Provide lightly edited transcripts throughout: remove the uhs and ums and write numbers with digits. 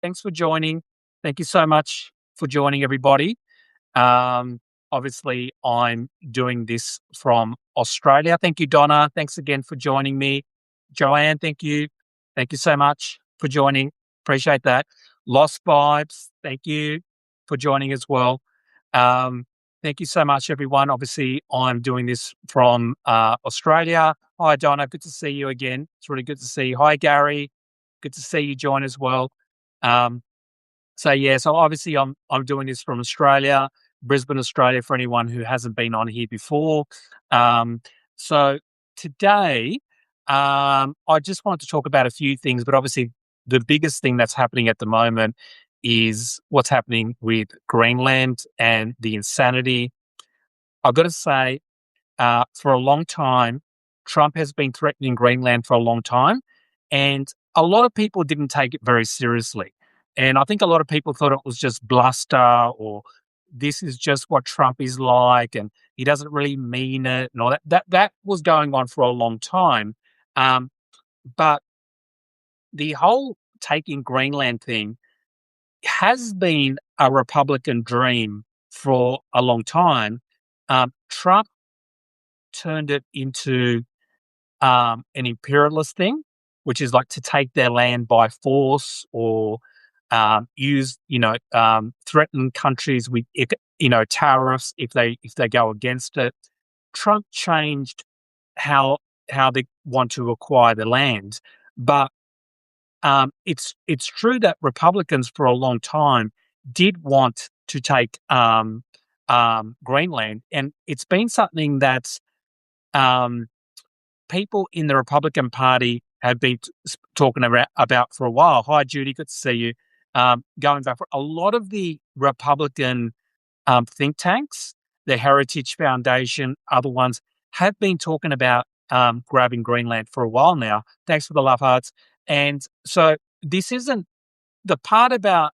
Thanks for joining. Thank you so much for joining, everybody. Um, Obviously, I'm doing this from Australia. Thank you, Donna. Thanks again for joining me. Joanne, thank you. Thank you so much for joining. Appreciate that. Lost Vibes, thank you for joining as well. Um, Thank you so much, everyone. Obviously, I'm doing this from Australia. Hi, Donna. Good to see you again. It's really good to see you. Hi, Gary. Good to see you join as well. Um, so obviously I'm doing this from Australia, Brisbane, Australia, for anyone who hasn't been on here before. Um, so today, I just wanted to talk about a few things, but obviously the biggest thing that's happening at the moment is what's happening with Greenland and the insanity. I've got to say, for a long time, Trump has been threatening Greenland for a long time, and a lot of people didn't take it very seriously. And I think a lot of people thought it was just bluster or this is just what Trump is like, and he doesn't really mean it, and all that. That was going on for a long time. Um, but the whole taking Greenland thing has been a Republican dream for a long time. Trump turned it into an imperialist thing, which is like to take their land by force or use, threaten countries with, tariffs if they go against it. Trump changed how they want to acquire the land, but it's true that Republicans for a long time did want to take Greenland, and it's been something that's um, people in the Republican Party have been talking about for a while. Hi, Judy, good to see you. Going back for a lot of the Republican think tanks, the Heritage Foundation, other ones, have been talking about grabbing Greenland for a while now. Thanks for the love hearts. And so this isn't the part about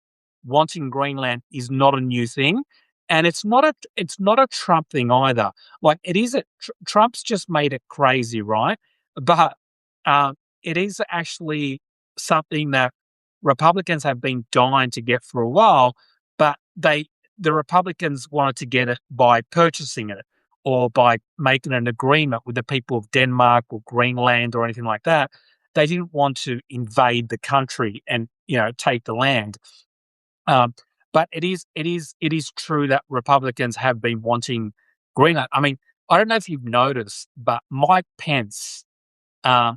wanting Greenland is not a new thing, and it's not a Trump thing either. Like it is Trump's just made it crazy, right? But it is actually something that Republicans have been dying to get for a while, but the Republicans wanted to get it by purchasing it or by making an agreement with the people of Denmark or Greenland or anything like that. They didn't want to invade the country and take the land. Um, but it is true that Republicans have been wanting Greenland. I mean, I don't know if you've noticed, but Mike Pence,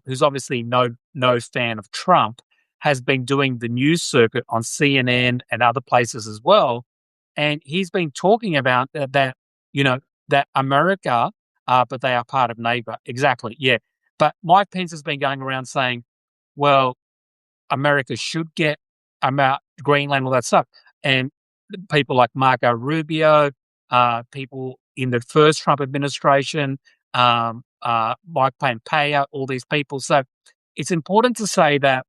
who's obviously no fan of Trump, has been doing the news circuit on CNN and other places as well, and he's been talking about you know that America, but they are part of NATO. Exactly, yeah. But Mike Pence has been going around saying, "Well, America should get about Greenland, all that stuff," and people like Marco Rubio, people in the first Trump administration, Mike Pompeo, all these people. So it's important to say that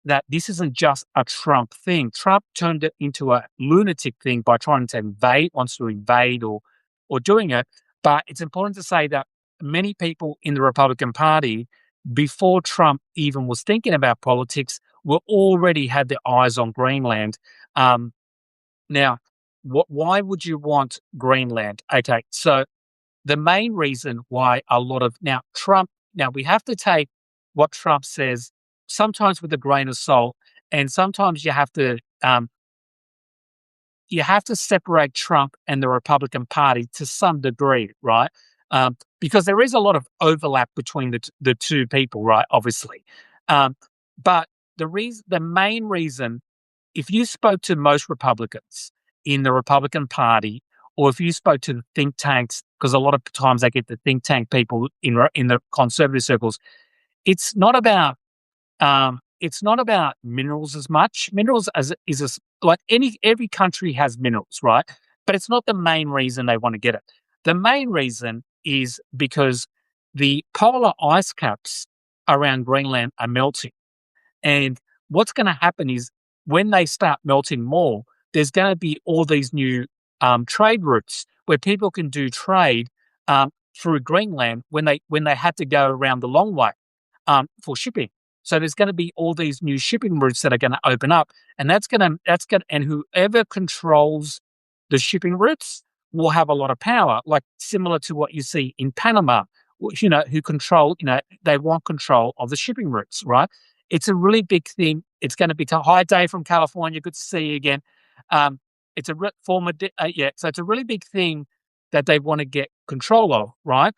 that this isn't just a Trump thing. Trump turned it into a lunatic thing by trying to wants to invade or doing it. But it's important to say that many people in the Republican Party, before Trump even was thinking about politics, were already had their eyes on Greenland. Um, Now, why would you want Greenland? Okay, so the main reason why a lot of now we have to take what Trump says sometimes with a grain of salt, and sometimes you have to separate Trump and the Republican Party to some degree, right? Because there is a lot of overlap between the two people, right? Obviously, um, but the main reason, if you spoke to most Republicans in the Republican Party, or if you spoke to the think tanks, because a lot of times I get the think tank people in the conservative circles, it's not about minerals as much. Minerals like every country has minerals, right? But it's not the main reason they want to get it. The main reason is because the polar ice caps around Greenland are melting. And what's going to happen is when they start melting more, there's going to be all these new trade routes where people can do trade through Greenland when they had to go around the long way for shipping. So there's going to be all these new shipping routes that are going to open up, and and whoever controls the shipping routes will have a lot of power, like similar to what you see in Panama, who control, they want control of the shipping routes, right? It's a really big thing. It's going to be hi, Dave from California. Good to see you again. It's a so it's a really big thing that they want to get control of, right?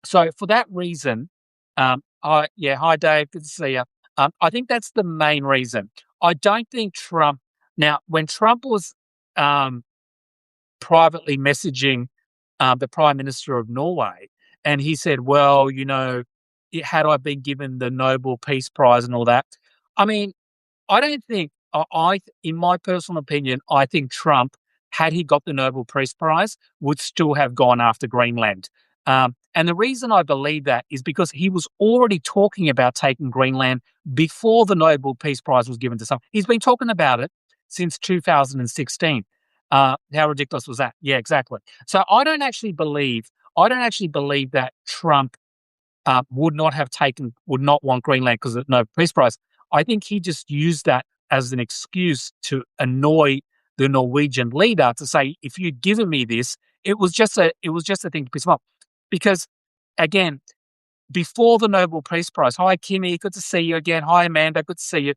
So for that reason, hi Dave, good to see you. I think that's the main reason. I don't think Trump. Now, when Trump was privately messaging the Prime Minister of Norway, and he said, "Well, had I been given the Nobel Peace Prize and all that," I mean, I don't think in my personal opinion, I think Trump, had he got the Nobel Peace Prize, would still have gone after Greenland. And the reason I believe that is because he was already talking about taking Greenland before the Nobel Peace Prize was given to someone. He's been talking about it since 2016. How ridiculous was that? Yeah, exactly. So I don't actually believe that Trump would not want Greenland because of no peace prize. I think he just used that as an excuse to annoy the Norwegian leader to say, if you'd given me this, it was just a thing to piss him off. Because again, before the Nobel Peace Prize, hi Kimmy, good to see you again. Hi Amanda, good to see you.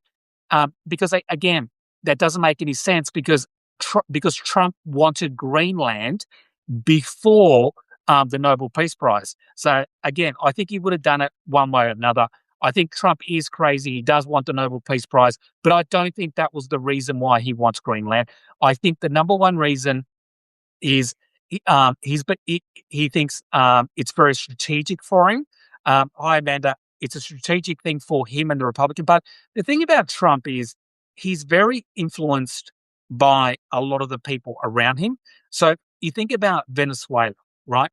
Because again, that doesn't make any sense because Trump wanted Greenland before the Nobel Peace Prize. So again, I think he would have done it one way or another. I think Trump is crazy. He does want the Nobel Peace Prize, but I don't think that was the reason why he wants Greenland. I think the number one reason is he thinks it's very strategic for him. Hi, Amanda. It's a strategic thing for him and the Republican Party. The thing about Trump is he's very influenced by a lot of the people around him. So you think about Venezuela, right?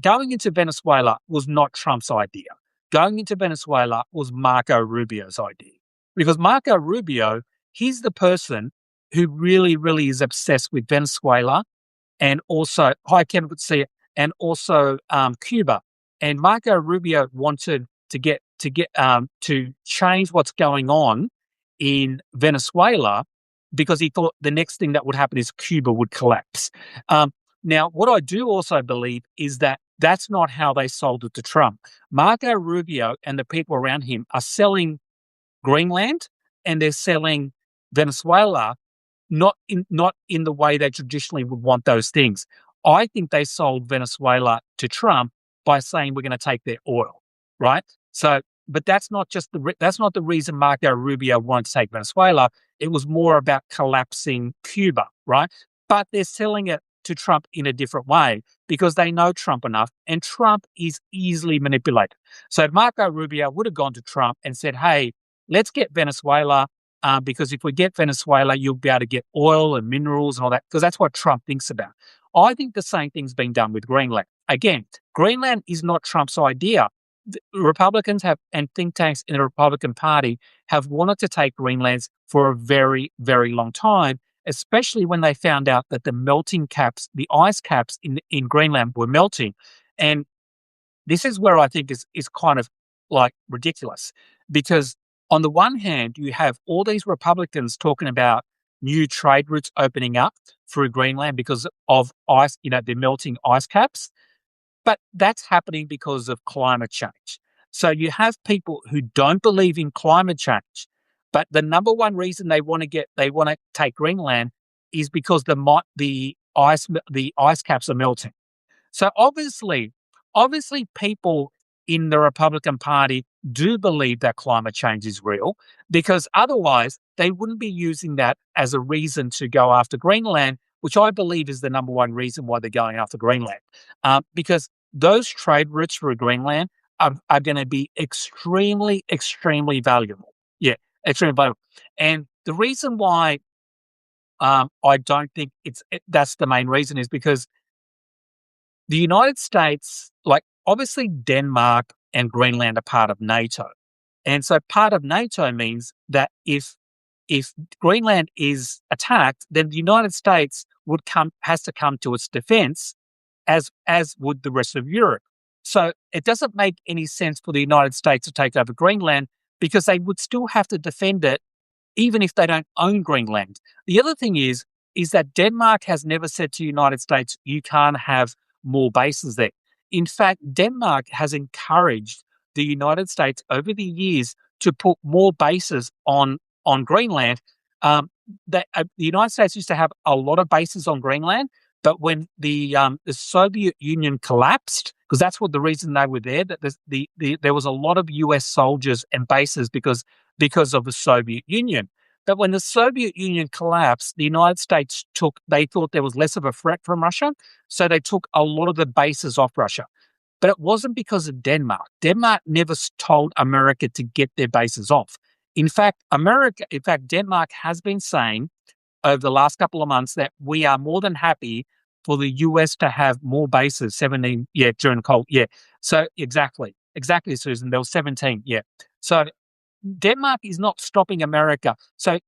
Going into Venezuela was not Trump's idea. Going into Venezuela was Marco Rubio's idea because Marco Rubio, he's the person who really, really is obsessed with Venezuela and also, hi Kevin, good to see you, and also Cuba. And Marco Rubio wanted to change what's going on in Venezuela because he thought the next thing that would happen is Cuba would collapse. Now, what I do also believe is that that's not how they sold it to Trump. Marco Rubio and the people around him are selling Greenland and they're selling Venezuela not in the way they traditionally would want those things. I think they sold Venezuela to Trump by saying we're going to take their oil, right? So, but that's not the reason Marco Rubio wanted to take Venezuela. It was more about collapsing Cuba, right? But they're selling it to Trump in a different way because they know Trump enough, and Trump is easily manipulated. So Marco Rubio would have gone to Trump and said, "Hey, let's get Venezuela." Because if we get Venezuela, you'll be able to get oil and minerals and all that, because that's what Trump thinks about. I think the same thing's been done with Greenland. Again, Greenland is not Trump's idea. The Republicans and think tanks in the Republican Party have wanted to take Greenland for a very, very long time, especially when they found out that the ice caps in Greenland were melting. And this is where I think is kind of like ridiculous because on the one hand, you have all these Republicans talking about new trade routes opening up through Greenland because of ice, the melting ice caps. But that's happening because of climate change. So you have people who don't believe in climate change, but the number one reason they want to take Greenland is because the ice caps are melting. So obviously people in the Republican Party do believe that climate change is real because otherwise they wouldn't be using that as a reason to go after Greenland, which I believe is the number one reason why they're going after Greenland. Because those trade routes for Greenland are going to be extremely, extremely valuable. Yeah, extremely valuable. And the reason why I don't think that's the main reason is because the United States, like obviously Denmark and Greenland are part of NATO. And so part of NATO means that if Greenland is attacked, then the United States has to come to its defense as would the rest of Europe. So it doesn't make any sense for the United States to take over Greenland because they would still have to defend it even if they don't own Greenland. The other thing is that Denmark has never said to the United States, you can't have more bases there. In fact, Denmark has encouraged the United States over the years to put more bases on Greenland. The United States used to have a lot of bases on Greenland, but when the Soviet Union collapsed, because that's what the reason they were there, that there was a lot of U.S. soldiers and bases because of the Soviet Union. But when the Soviet Union collapsed, the United States they thought there was less of a threat from Russia, so they took a lot of the bases off Russia. But it wasn't because of Denmark. Denmark never told America to get their bases off. In fact, Denmark has been saying over the last couple of months that we are more than happy for the US to have more bases, 17, during the Cold, So exactly, Susan, there was 17, So Denmark is not stopping America. So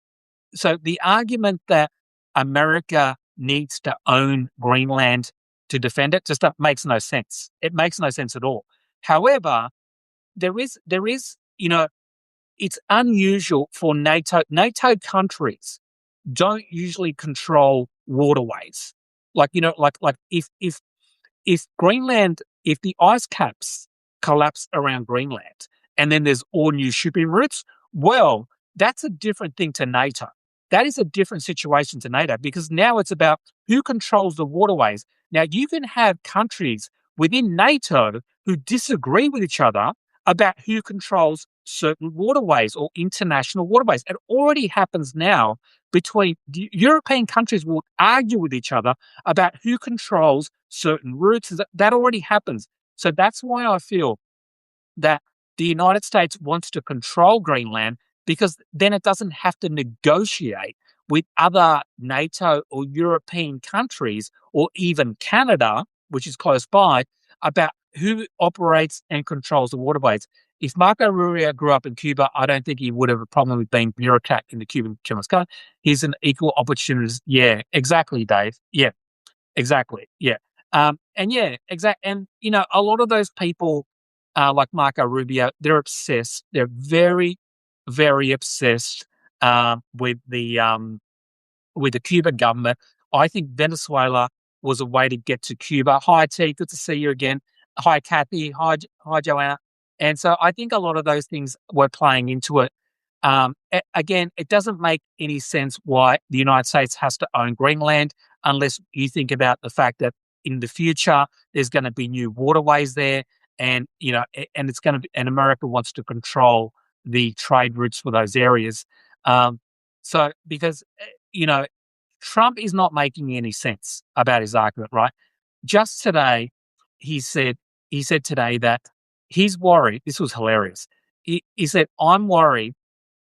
the argument that America needs to own Greenland to defend it just makes no sense. It makes no sense at all. However, there is, it's unusual for NATO. NATO countries don't usually control waterways. Like if Greenland, if the ice caps collapse around Greenland and then there's all new shipping routes, well, that's a different thing to NATO. That is a different situation to NATO because now it's about who controls the waterways. Now, you can have countries within NATO who disagree with each other about who controls certain waterways or international waterways. It already happens now between European countries will argue with each other about who controls certain routes. That already happens. So that's why I feel that the United States wants to control Greenland because then it doesn't have to negotiate with other NATO or European countries or even Canada, which is close by, about who operates and controls the waterways. If Marco Rubio grew up in Cuba, I don't think he would have a problem with being bureaucrat in the Cuban Communist Party. He's an equal opportunist. Yeah, exactly, Dave. Yeah, exactly. Yeah. And a lot of those people, like Marco Rubio, they're obsessed. They're very, very obsessed with the Cuban government. I think Venezuela was a way to get to Cuba. Hi, T. Good to see you again. Hi, Kathy. Hi, Joanna. And so I think a lot of those things were playing into it. Again, it doesn't make any sense why the United States has to own Greenland unless you think about the fact that in the future there's going to be new waterways there, and and America wants to control the trade routes for those areas. So because Trump is not making any sense about his argument, right? Just today, he said today that he's worried. This was hilarious. He said, "I'm worried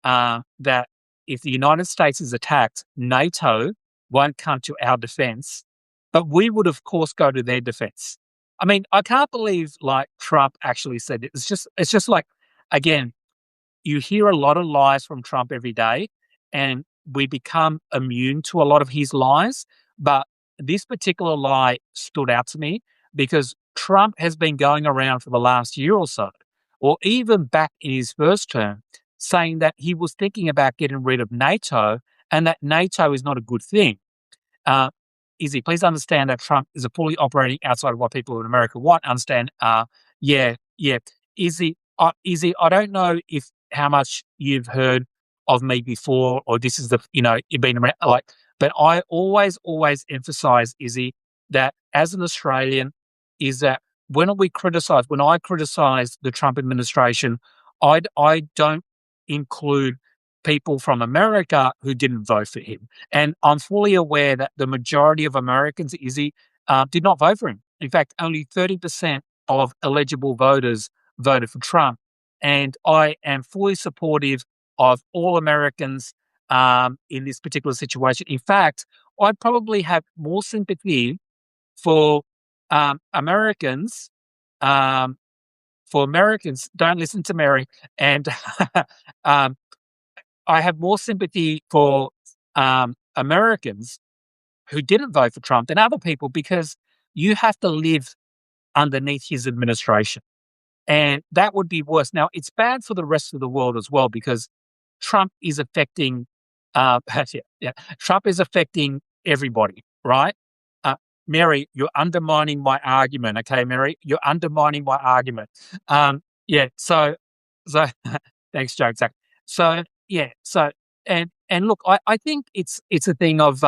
that if the United States is attacked, NATO won't come to our defense, but we would, of course, go to their defense." I mean, I can't believe like Trump actually said it. It's just like, again, you hear a lot of lies from Trump every day, and we become immune to a lot of his lies. But this particular lie stood out to me because Trump has been going around for the last year or so, or even back in his first term, saying that he was thinking about getting rid of NATO and that NATO is not a good thing. Izzy, please understand that Trump is a fully operating outside of what people in America want. Understand? Yeah. Izzy, I don't know if how much you've heard of me before, or this is you've been around, but I always emphasize, Izzy, that as an Australian, is that when I criticize the Trump administration, I don't include people from America who didn't vote for him. And I'm fully aware that the majority of Americans, Izzy, did not vote for him. In fact, only 30% of eligible voters voted for Trump. And I am fully supportive of all Americans in this particular situation. In fact, I probably have more sympathy for Americans. For Americans, don't listen to Mary. And I have more sympathy for Americans who didn't vote for Trump than other people because you have to live underneath his administration. And that would be worse. Now, it's bad for the rest of the world as well because Trump is affecting, yeah, Trump is affecting everybody, right? Uh, Mary, you're undermining my argument. Okay, Mary, you're undermining my argument. Yeah. So thanks, Joe. Exactly. So yeah. So and look, I think it's a thing of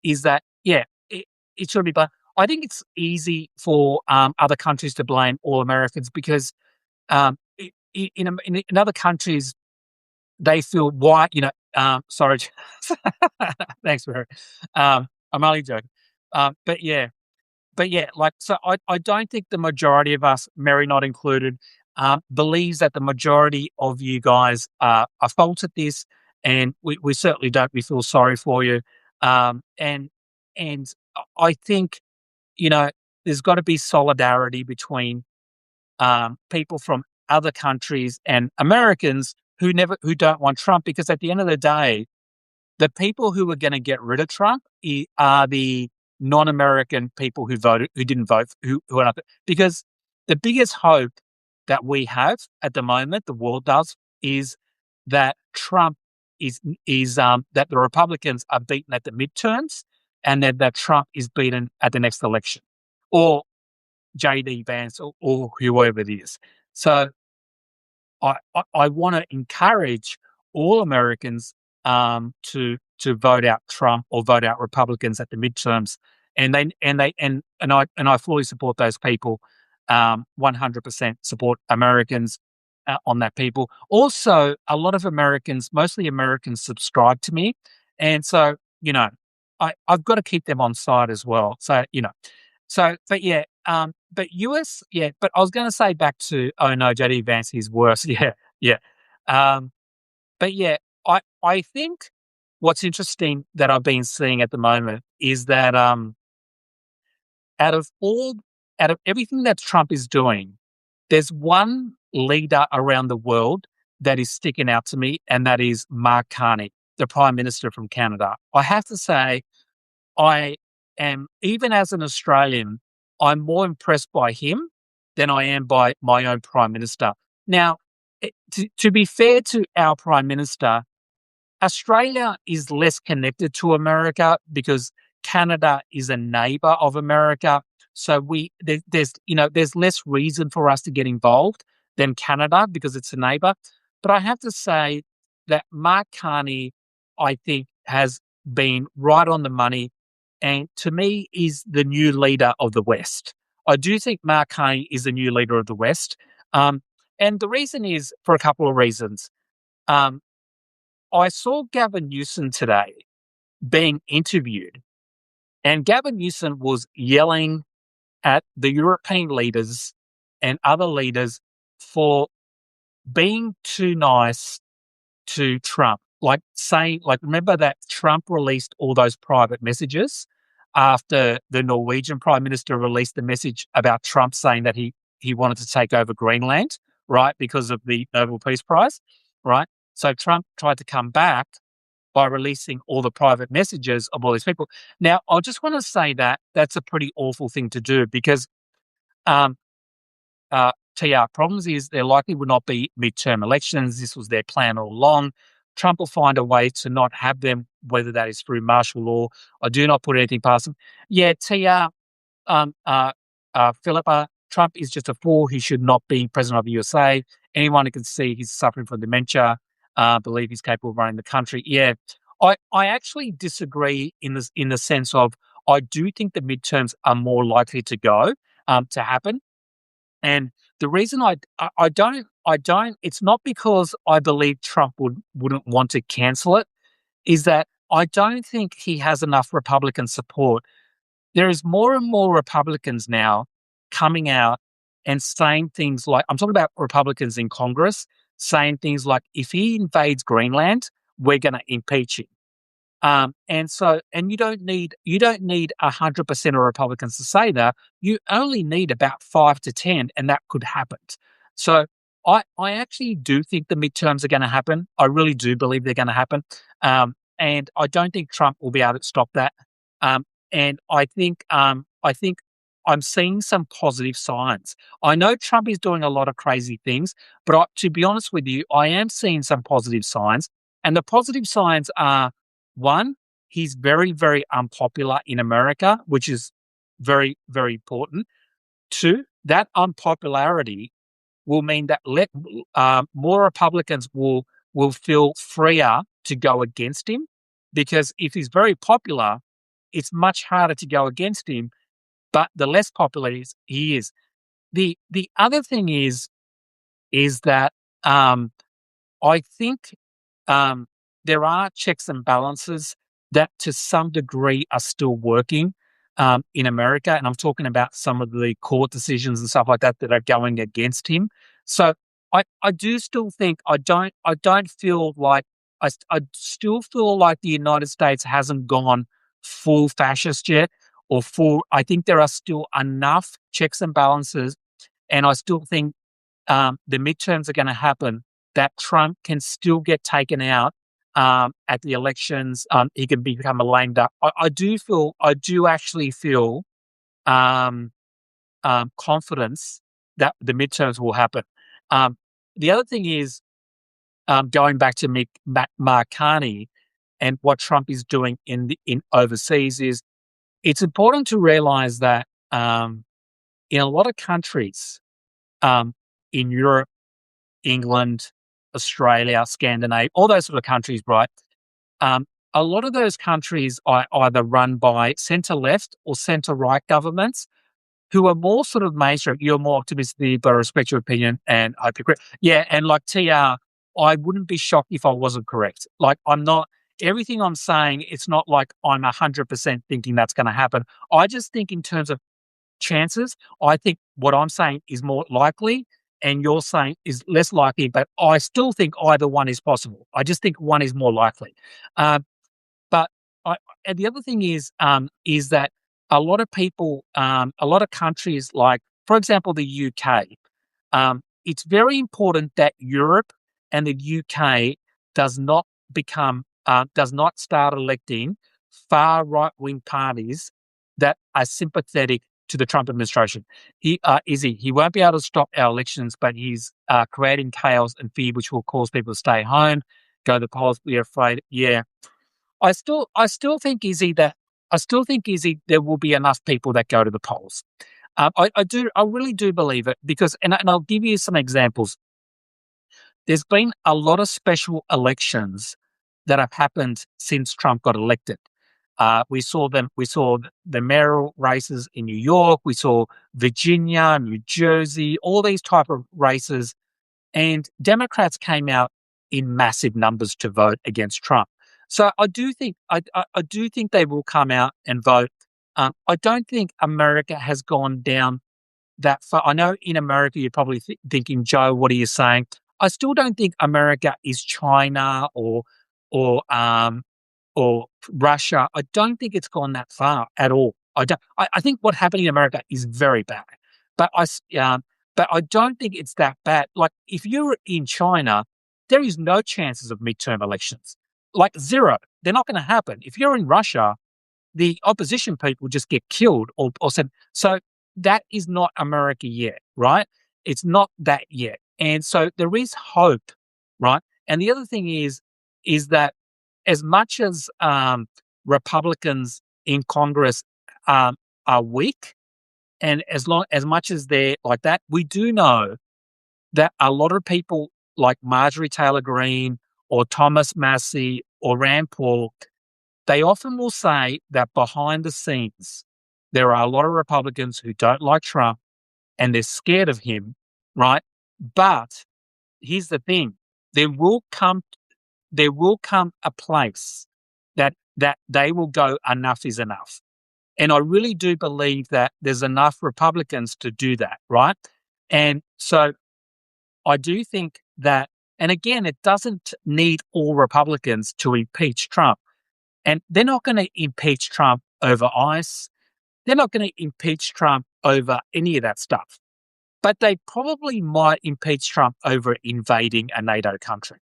is that yeah, it should be, but I think it's easy for other countries to blame all Americans because in other countries they feel why sorry, thanks for I'm only joking, but yeah, like so I don't think the majority of us, Mary not included, believes that the majority of you guys are fault at this, and we certainly don't. We feel sorry for you, and I think there's got to be solidarity between people from other countries and Americans who don't want Trump, because at the end of the day, the people who are going to get rid of Trump are the non-American people who didn't vote, who are not, because the biggest hope that we have at the moment, the world does, is that Trump is that the Republicans are beaten at the midterms, and that Trump is beaten at the next election, or JD Vance, or whoever it is. So I want to encourage all Americans to vote out Trump or vote out Republicans at the midterms, and I fully support those people. 100% support Americans on that. People also, a lot of Americans, mostly Americans, subscribe to me, and so I've got to keep them on side as well. So but yeah, but US, yeah, but I was going to say back to, oh no, JD Vance is worse. Yeah, yeah. Um, but yeah, I think what's interesting that I've been seeing at the moment is that out of all out of everything that Trump is doing, there's one leader around the world that is sticking out to me, and that is Mark Carney, the Prime Minister from Canada. I have to say, I am, even as an Australian, I'm more impressed by him than I am by my own Prime Minister. Now, to be fair to our Prime Minister, Australia is less connected to America because Canada is a neighbour of America. So there's less reason for us to get involved than Canada because it's a neighbour. But I have to say that Mark Carney, I think, has been right on the money, and to me is the new leader of the West. I do think Mark Carney is the new leader of the West, and the reason is for a couple of reasons. Um, I saw Gavin Newsom today being interviewed, and Gavin Newsom was yelling at the European leaders and other leaders for being too nice to Trump. Like saying, like, remember that Trump released all those private messages after the Norwegian Prime Minister released the message about Trump saying that he wanted to take over Greenland, right, because of the Nobel Peace Prize, right? So Trump tried to come back by releasing all the private messages of all these people. Now, I just want to say that that's a pretty awful thing to do because um, TR problems is there likely would not be midterm elections. This was their plan all along. Trump will find a way to not have them, whether that is through martial law. I do not put anything past them. Yeah, TR, Philippa, Trump is just a fool. He should not be president of the USA. Anyone who can see he's suffering from dementia, believe he's capable of running the country. Yeah, I actually disagree in the sense of I do think the midterms are more likely to happen. And the reason I don't, it's not because I believe Trump wouldn't want to cancel it, is that I don't think he has enough Republican support. There is more and more Republicans now coming out and saying things like, I'm talking about Republicans in Congress, saying things like, if he invades Greenland, we're going to impeach him. And you don't need 100% of Republicans to say that. You only need about 5 to 10, and that could happen. So I actually do think the midterms are going to happen. I really do believe they're going to happen, and I don't think Trump will be able to stop that. And I think I'm seeing some positive signs. I know Trump is doing a lot of crazy things, but to be honest with you, I am seeing some positive signs. And the positive signs are one, he's very, very unpopular in America, which is very, very important. Two, that unpopularity will mean that more Republicans will feel freer to go against him, because if he's very popular, it's much harder to go against him. But the less popular he is, the other thing is that I think um, there are checks and balances that to some degree are still working in America. And I'm talking about some of the court decisions and stuff like that that are going against him. So I do still think I don't feel like I still feel like the United States hasn't gone full fascist yet or full. I think there are still enough checks and balances, and I still think the midterms are going to happen, that Trump can still get taken out at the elections. He can become a lame duck. I do actually feel um, confidence that the midterms will happen. Um, the other thing is going back to Mark Carney and what Trump is doing in overseas is it's important to realize that in a lot of countries in Europe, England, Australia, Scandinavia, all those sort of countries, right? Um, a lot of those countries are either run by centre left or centre right governments who are more sort of mainstream. You're more optimistic, but I respect your opinion and I hope you're correct. Yeah, and like TR, I wouldn't be shocked if I wasn't correct. Like I'm not, everything I'm saying, it's not like I'm 100% thinking that's going to happen. I just think in terms of chances, I think what I'm saying is more likely and you're saying is less likely, but I still think either one is possible. I just think one is more likely. Um, but and the other thing is that a lot of people, a lot of countries, like for example the UK, it's very important that Europe and the UK does not does not start electing far right wing parties that are sympathetic to the Trump administration. He won't be able to stop our elections, but he's creating chaos and fear, which will cause people to stay home, go to the polls, be afraid. Yeah, I still think there will be enough people that go to the polls. I really do believe it because, and I'll give you some examples. There's been a lot of special elections that have happened since Trump got elected. We saw them. We saw the mayoral races in New York. We saw Virginia, New Jersey, all these type of races, and Democrats came out in massive numbers to vote against Trump. So I do think they will come out and vote. I don't think America has gone down that far. I know in America you're probably thinking, Joe, what are you saying? I still don't think America is China or or Russia. I don't think it's gone that far at all. I don't. I think what happened in America is very bad, but but I don't think it's that bad. Like if you're in China, there is no chances of midterm elections, like zero. They're not going to happen. If you're in Russia, the opposition people just get killed or said. So that is not America yet, right? It's not that yet, and so there is hope, right? And the other thing is that as much as Republicans in Congress are weak, and as much as they're like that, we do know that a lot of people like Marjorie Taylor Greene or Thomas Massey or Rand Paul, they often will say that behind the scenes there are a lot of Republicans who don't like Trump and they're scared of him, right? But here's the thing: there will come there will come a place that they will go, enough is enough. And I really do believe that there's enough Republicans to do that, right? And so I do think that, and again, it doesn't need all Republicans to impeach Trump. And they're not going to impeach Trump over ICE. They're not going to impeach Trump over any of that stuff. But they probably might impeach Trump over invading a NATO country.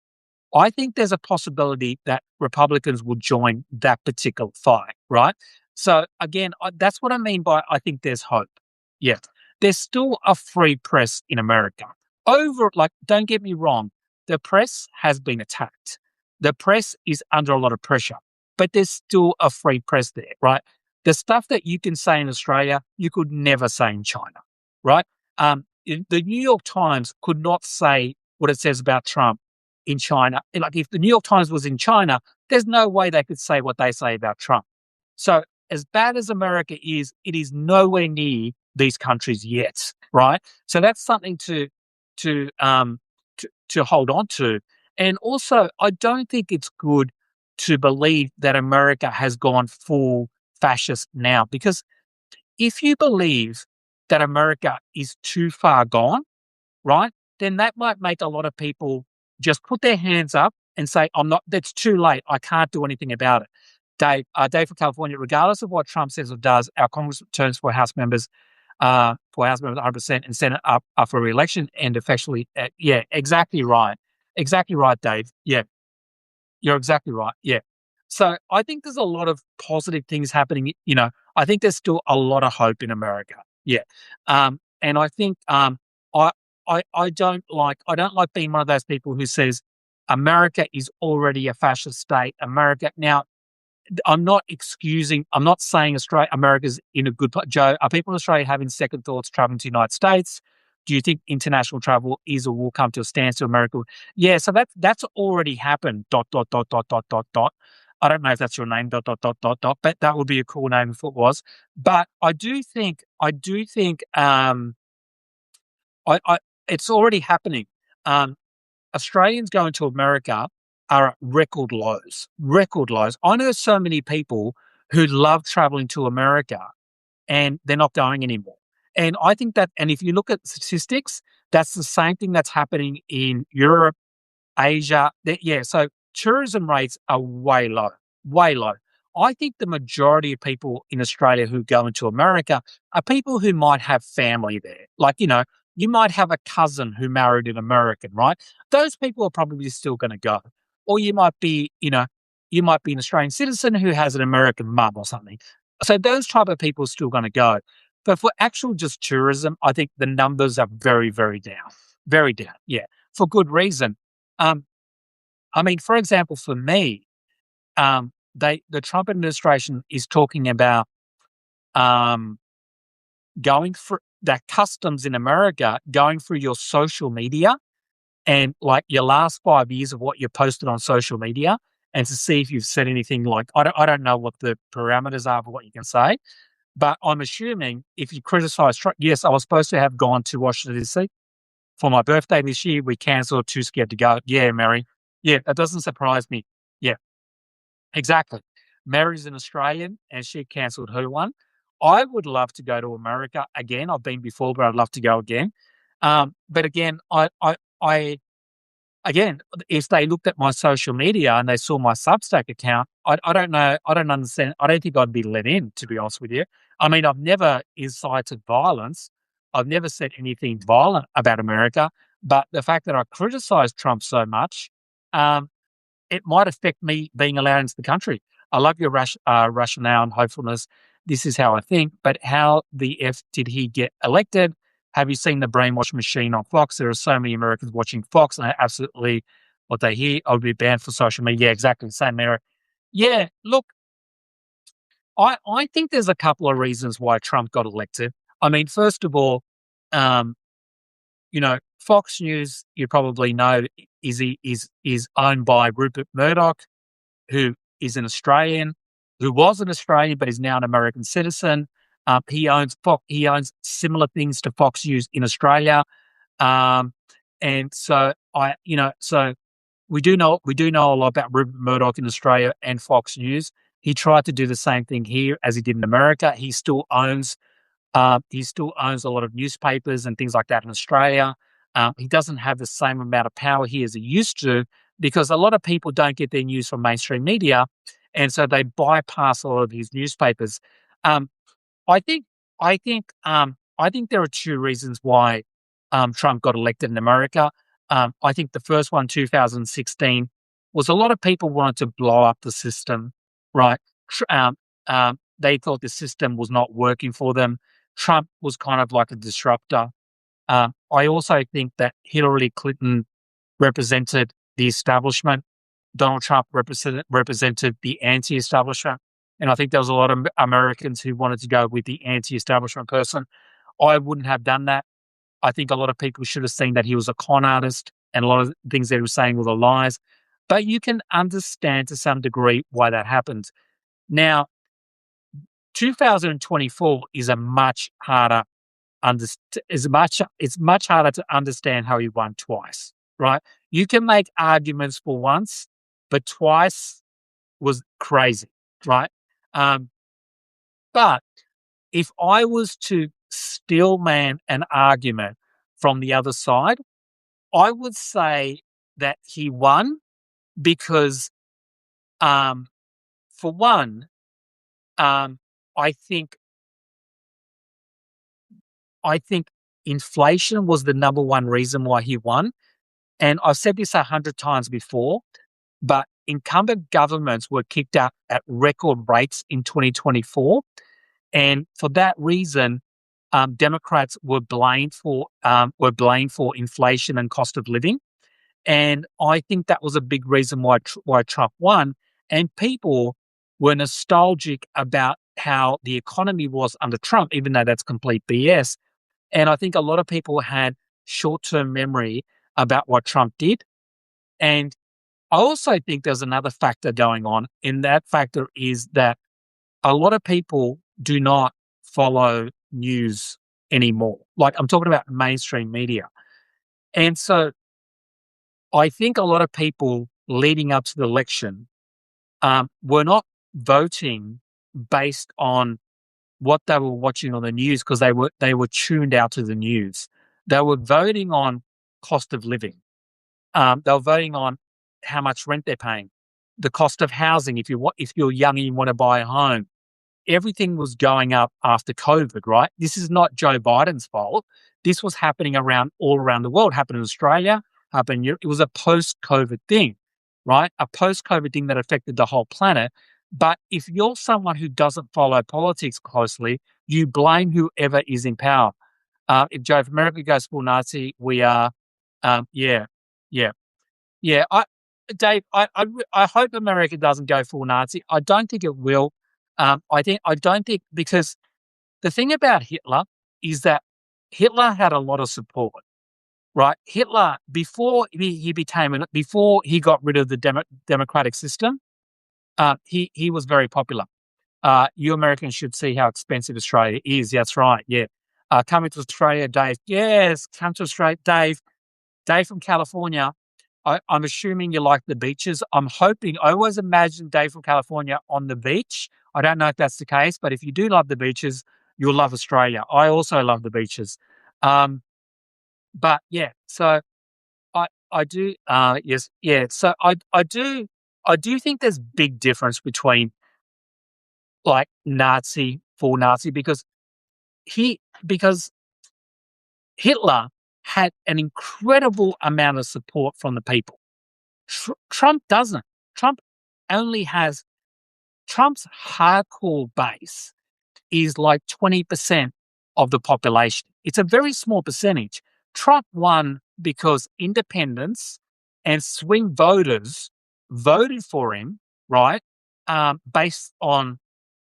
I think there's a possibility that Republicans will join that particular fight, right? So again, that's what I mean by I think there's hope. Yeah. There's still a free press in America. Don't get me wrong, the press has been attacked. The press is under a lot of pressure, but there's still a free press there, right? The stuff that you can say in Australia, you could never say in China, right? The New York Times could not say what it says about Trump in China. Like if the New York Times was in China, there's no way they could say what they say about Trump. So as bad as America is, it is nowhere near these countries yet, right? So that's something to um to hold on to. And also, I don't think it's good to believe that America has gone full fascist now, because if you believe that America is too far gone, right, then that might make a lot of people just put their hands up and say, I'm not, that's too late. I can't do anything about it. Dave for California, regardless of what Trump says or does, our Congress returns for House members 100% and Senate up for re-election and effectually, yeah, exactly right. Exactly right, Dave. Yeah, you're exactly right. Yeah. So I think there's a lot of positive things happening. I think there's still a lot of hope in America. Yeah. And I think I I don't like being one of those people who says America is already a fascist state. America now, I'm not saying America's in a good place. Joe, are people in Australia having second thoughts traveling to the United States? Do you think international travel is or will come to a standstill? America, yeah. So that's already happened. Dot dot dot dot dot dot dot. I don't know if that's your name. Dot dot dot dot dot. But that would be a cool name if it was. But I it's already happening. Um, Australians going to America are at record lows. Record lows. I know so many people who love traveling to America and they're not going anymore. And I think that, and if you look at statistics, that's the same thing that's happening in Europe, Asia. Yeah, so tourism rates are way low, way low. I think the majority of people in Australia who go into America are people who might have family there. Like, you might have a cousin who married an American, right? Those people are probably still going to go. Or you might be an Australian citizen who has an American mum or something. So those type of people are still going to go. But for actual just tourism, I think the numbers are very, very down. Very down. Yeah. For good reason. Um, I mean, for example, for me, the Trump administration is talking about um, going for that customs in America, going through your social media and like your last 5 years of what you posted on social media, and to see if you've said anything like I don't know what the parameters are for what you can say, but I'm assuming if you criticize Trump, yes, I was supposed to have gone to Washington DC for my birthday this year. We cancelled, too scared to go. Yeah, Mary. Yeah, that doesn't surprise me. Yeah, exactly. Mary's an Australian and she cancelled her one. I would love to go to America again. I've been before, but I'd love to go again. But again, again, if they looked at my social media and they saw my Substack account, I don't know. I don't understand. I don't think I'd be let in, to be honest with you. I mean, I've never incited violence. I've never said anything violent about America. But the fact that I criticized Trump so much, um, it might affect me being allowed into the country. I love your rationale and hopefulness. This is how I think, but how the F did he get elected? Have you seen the brainwash machine on Fox? There are so many Americans watching Fox, and I absolutely what they hear. I'll be banned for social media. Yeah, exactly. Same error. Yeah, look, I think there's a couple of reasons why Trump got elected. I mean, first of all, um, Fox News, you probably know, is owned by Rupert Murdoch, who is an Australian, who was an Australian but is now an American citizen. He owns Fox. He owns similar things to Fox News in Australia, um, and so we do know a lot about Rupert Murdoch in Australia and Fox News. He tried to do the same thing here as he did in America. He still owns a lot of newspapers and things like that in Australia. He doesn't have the same amount of power here as he used to, because a lot of people don't get their news from mainstream media, and so they bypass a lot of his newspapers. Um, I think I think there are two reasons why Trump got elected in America. I think the first one, 2016, was a lot of people wanted to blow up the system, right? They thought the system was not working for them. Trump was kind of like a disruptor. I also think that Hillary Clinton represented the establishment. Donald Trump represented the anti-establishment. And I think there was a lot of Americans who wanted to go with the anti-establishment person. I wouldn't have done that. I think a lot of people should have seen that he was a con artist and a lot of things that he was saying were the lies. But you can understand to some degree why that happened. Now, 2024 is a much harder it's much harder to understand how he won twice, right? You can make arguments for once, but twice was crazy, right? Um, but if I was to steel man an argument from the other side, I would say that he won because, for one, um, I think I think inflation was the number one reason why he won. And I've said this 100 times before, but incumbent governments were kicked out at record rates in 2024. And for that reason, Democrats were blamed for inflation and cost of living. And I think that was a big reason why Trump won. And people were nostalgic about how the economy was under Trump, even though that's complete BS. And I think a lot of people had short-term memory about what Trump did. And I also think there's another factor going on, and that factor is that a lot of people do not follow news anymore. Like, I'm talking about mainstream media. And so I think a lot of people leading up to the election were not voting based on what they were watching on the news because they were tuned out to the news. They were voting on cost of living. They were voting on how much rent they're paying, the cost of housing. If you're young and you want to buy a home, everything was going up after COVID. Right? This is not Joe Biden's fault. This was happening all around the world. Happened in Australia. Happened in Europe. It was a post-COVID thing, right? A post-COVID thing that affected the whole planet. But if you're someone who doesn't follow politics closely, you blame whoever is in power. If America goes full Nazi, we are, yeah, yeah, yeah. Dave, I hope America doesn't go full Nazi. I don't think it will. I don't think because the thing about Hitler is that Hitler had a lot of support, right? Hitler before before he got rid of the democratic system, he was very popular. You Americans should see how expensive Australia is. That's right. Yeah. Coming to Australia, Dave. Yes, come to Australia, Dave. Dave from California. I'm assuming you like the beaches. I'm hoping. I always imagine Dave from California on the beach. I don't know if that's the case, but if you do love the beaches, you'll love Australia. I also love the beaches. But yeah, so I do. Yes, yeah. So I do think there's big difference between like Nazi, full Nazi, because Hitler had an incredible amount of support from the people. Trump doesn't. Trump only has Trump's hardcore base is like 20% of the population. It's a very small percentage. Trump won because independents and swing voters voted for him, right, based on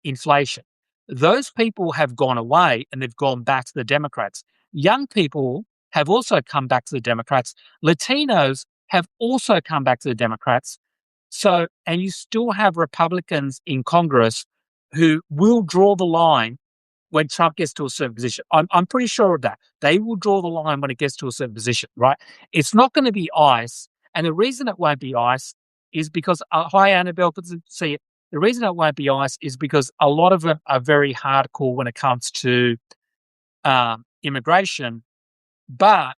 inflation. Those people have gone away and they've gone back to the Democrats. Young people have also come back to the Democrats. Latinos have also come back to the Democrats. So, and you still have Republicans in Congress who will draw the line when Trump gets to a certain position. I'm pretty sure of that. They will draw the line when it gets to a certain position, right? It's not going to be ice. And the reason it won't be ice is because, hi, Annabelle, good to see it. The reason it won't be ice is because a lot of them are very hardcore when it comes to immigration. But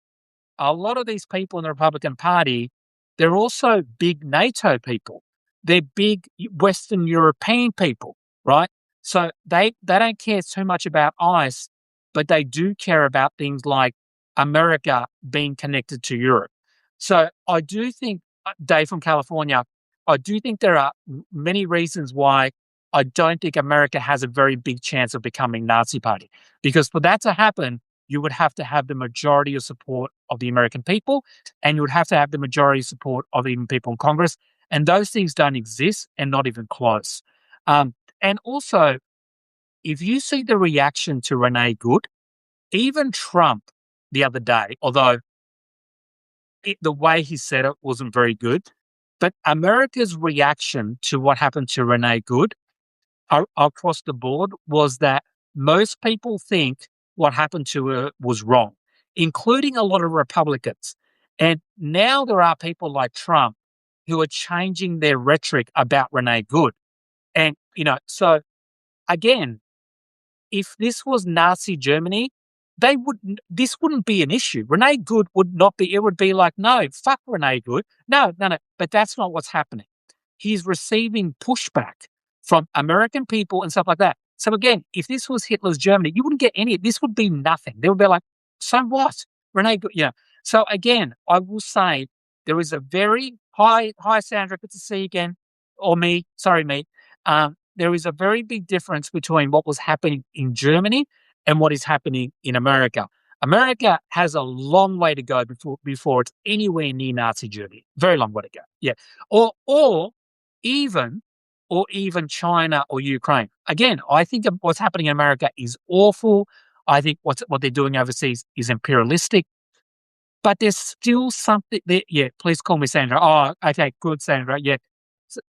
a lot of these people in the Republican Party, they're also big NATO people. They're big Western European people, right? So they don't care too much about ICE, but they do care about things like America being connected to Europe. So I do think, Dave from California, I do think there are many reasons why I don't think America has a very big chance of becoming Nazi party, because for that to happen, you would have to have the majority of support of the American people, and you would have to have the majority support of even people in Congress. And those things don't exist, and not even close. And also, if you see the reaction to Renee Good, even Trump the other day, although the way he said it wasn't very good, but America's reaction to what happened to Renee Good across the board was that most people think what happened to her was wrong, including a lot of Republicans. And now there are people like Trump who are changing their rhetoric about Renee Good. And, so again, if this was Nazi Germany, this wouldn't be an issue. Renee Good would not be, it would be like, no, fuck Renee Good. No, no, no. But that's not what's happening. He's receiving pushback from American people and stuff like that. So again, if this was Hitler's Germany, you wouldn't get any, this would be nothing. They would be like, so what? Renee Good, So again, I will say there is a very hi, Sandra, good to see you again. Or me, sorry, me. There is a very big difference between what was happening in Germany and what is happening in America. America has a long way to go before it's anywhere near Nazi Germany. Very long way to go. Yeah. Or even China or Ukraine. Again, I think what's happening in America is awful. I think what they're doing overseas is imperialistic. But there's still something there. Yeah, please call me Sandra. Oh, okay, good, Sandra. Yeah.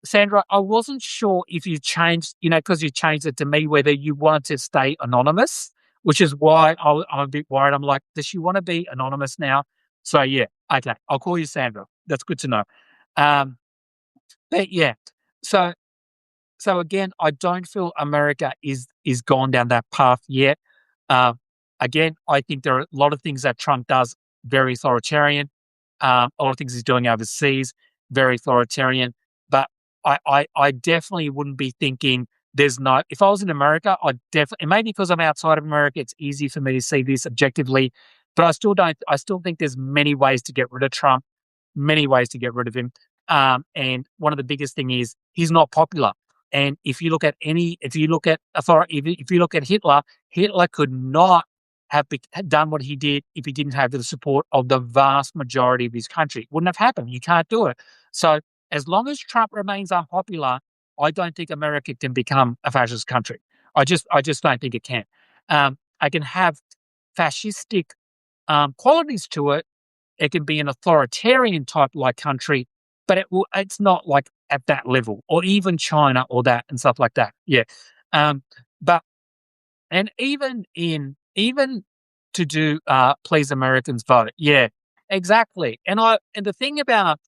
Sandra, I wasn't sure if you changed, because you changed it to me, whether you wanted to stay anonymous, which is why I'm a bit worried. I'm like, does she want to be anonymous now? So, yeah, okay, I'll call you Sandra. That's good to know. But, yeah, so again, I don't feel America is gone down that path yet. Again, I think there are a lot of things that Trump does very authoritarian. A lot of things he's doing overseas, very authoritarian. But I definitely wouldn't be thinking there's no. If I was in America, I'd definitely. And maybe because I'm outside of America, it's easy for me to see this objectively. But I still don't. I still think there's many ways to get rid of Trump. Many ways to get rid of him. And one of the biggest thing is he's not popular. And if you look at if you look at Hitler, Hitler could not have done what he did if he didn't have the support of the vast majority of his country. It wouldn't have happened. You can't do it. So as long as Trump remains unpopular, I don't think America can become a fascist country. I just don't think it can. I can have fascistic qualities to it. It can be an authoritarian type like country, but it's not like at that level, or even China or that and stuff like that. Yeah. But and even to do please Americans vote. Yeah, exactly. And the thing about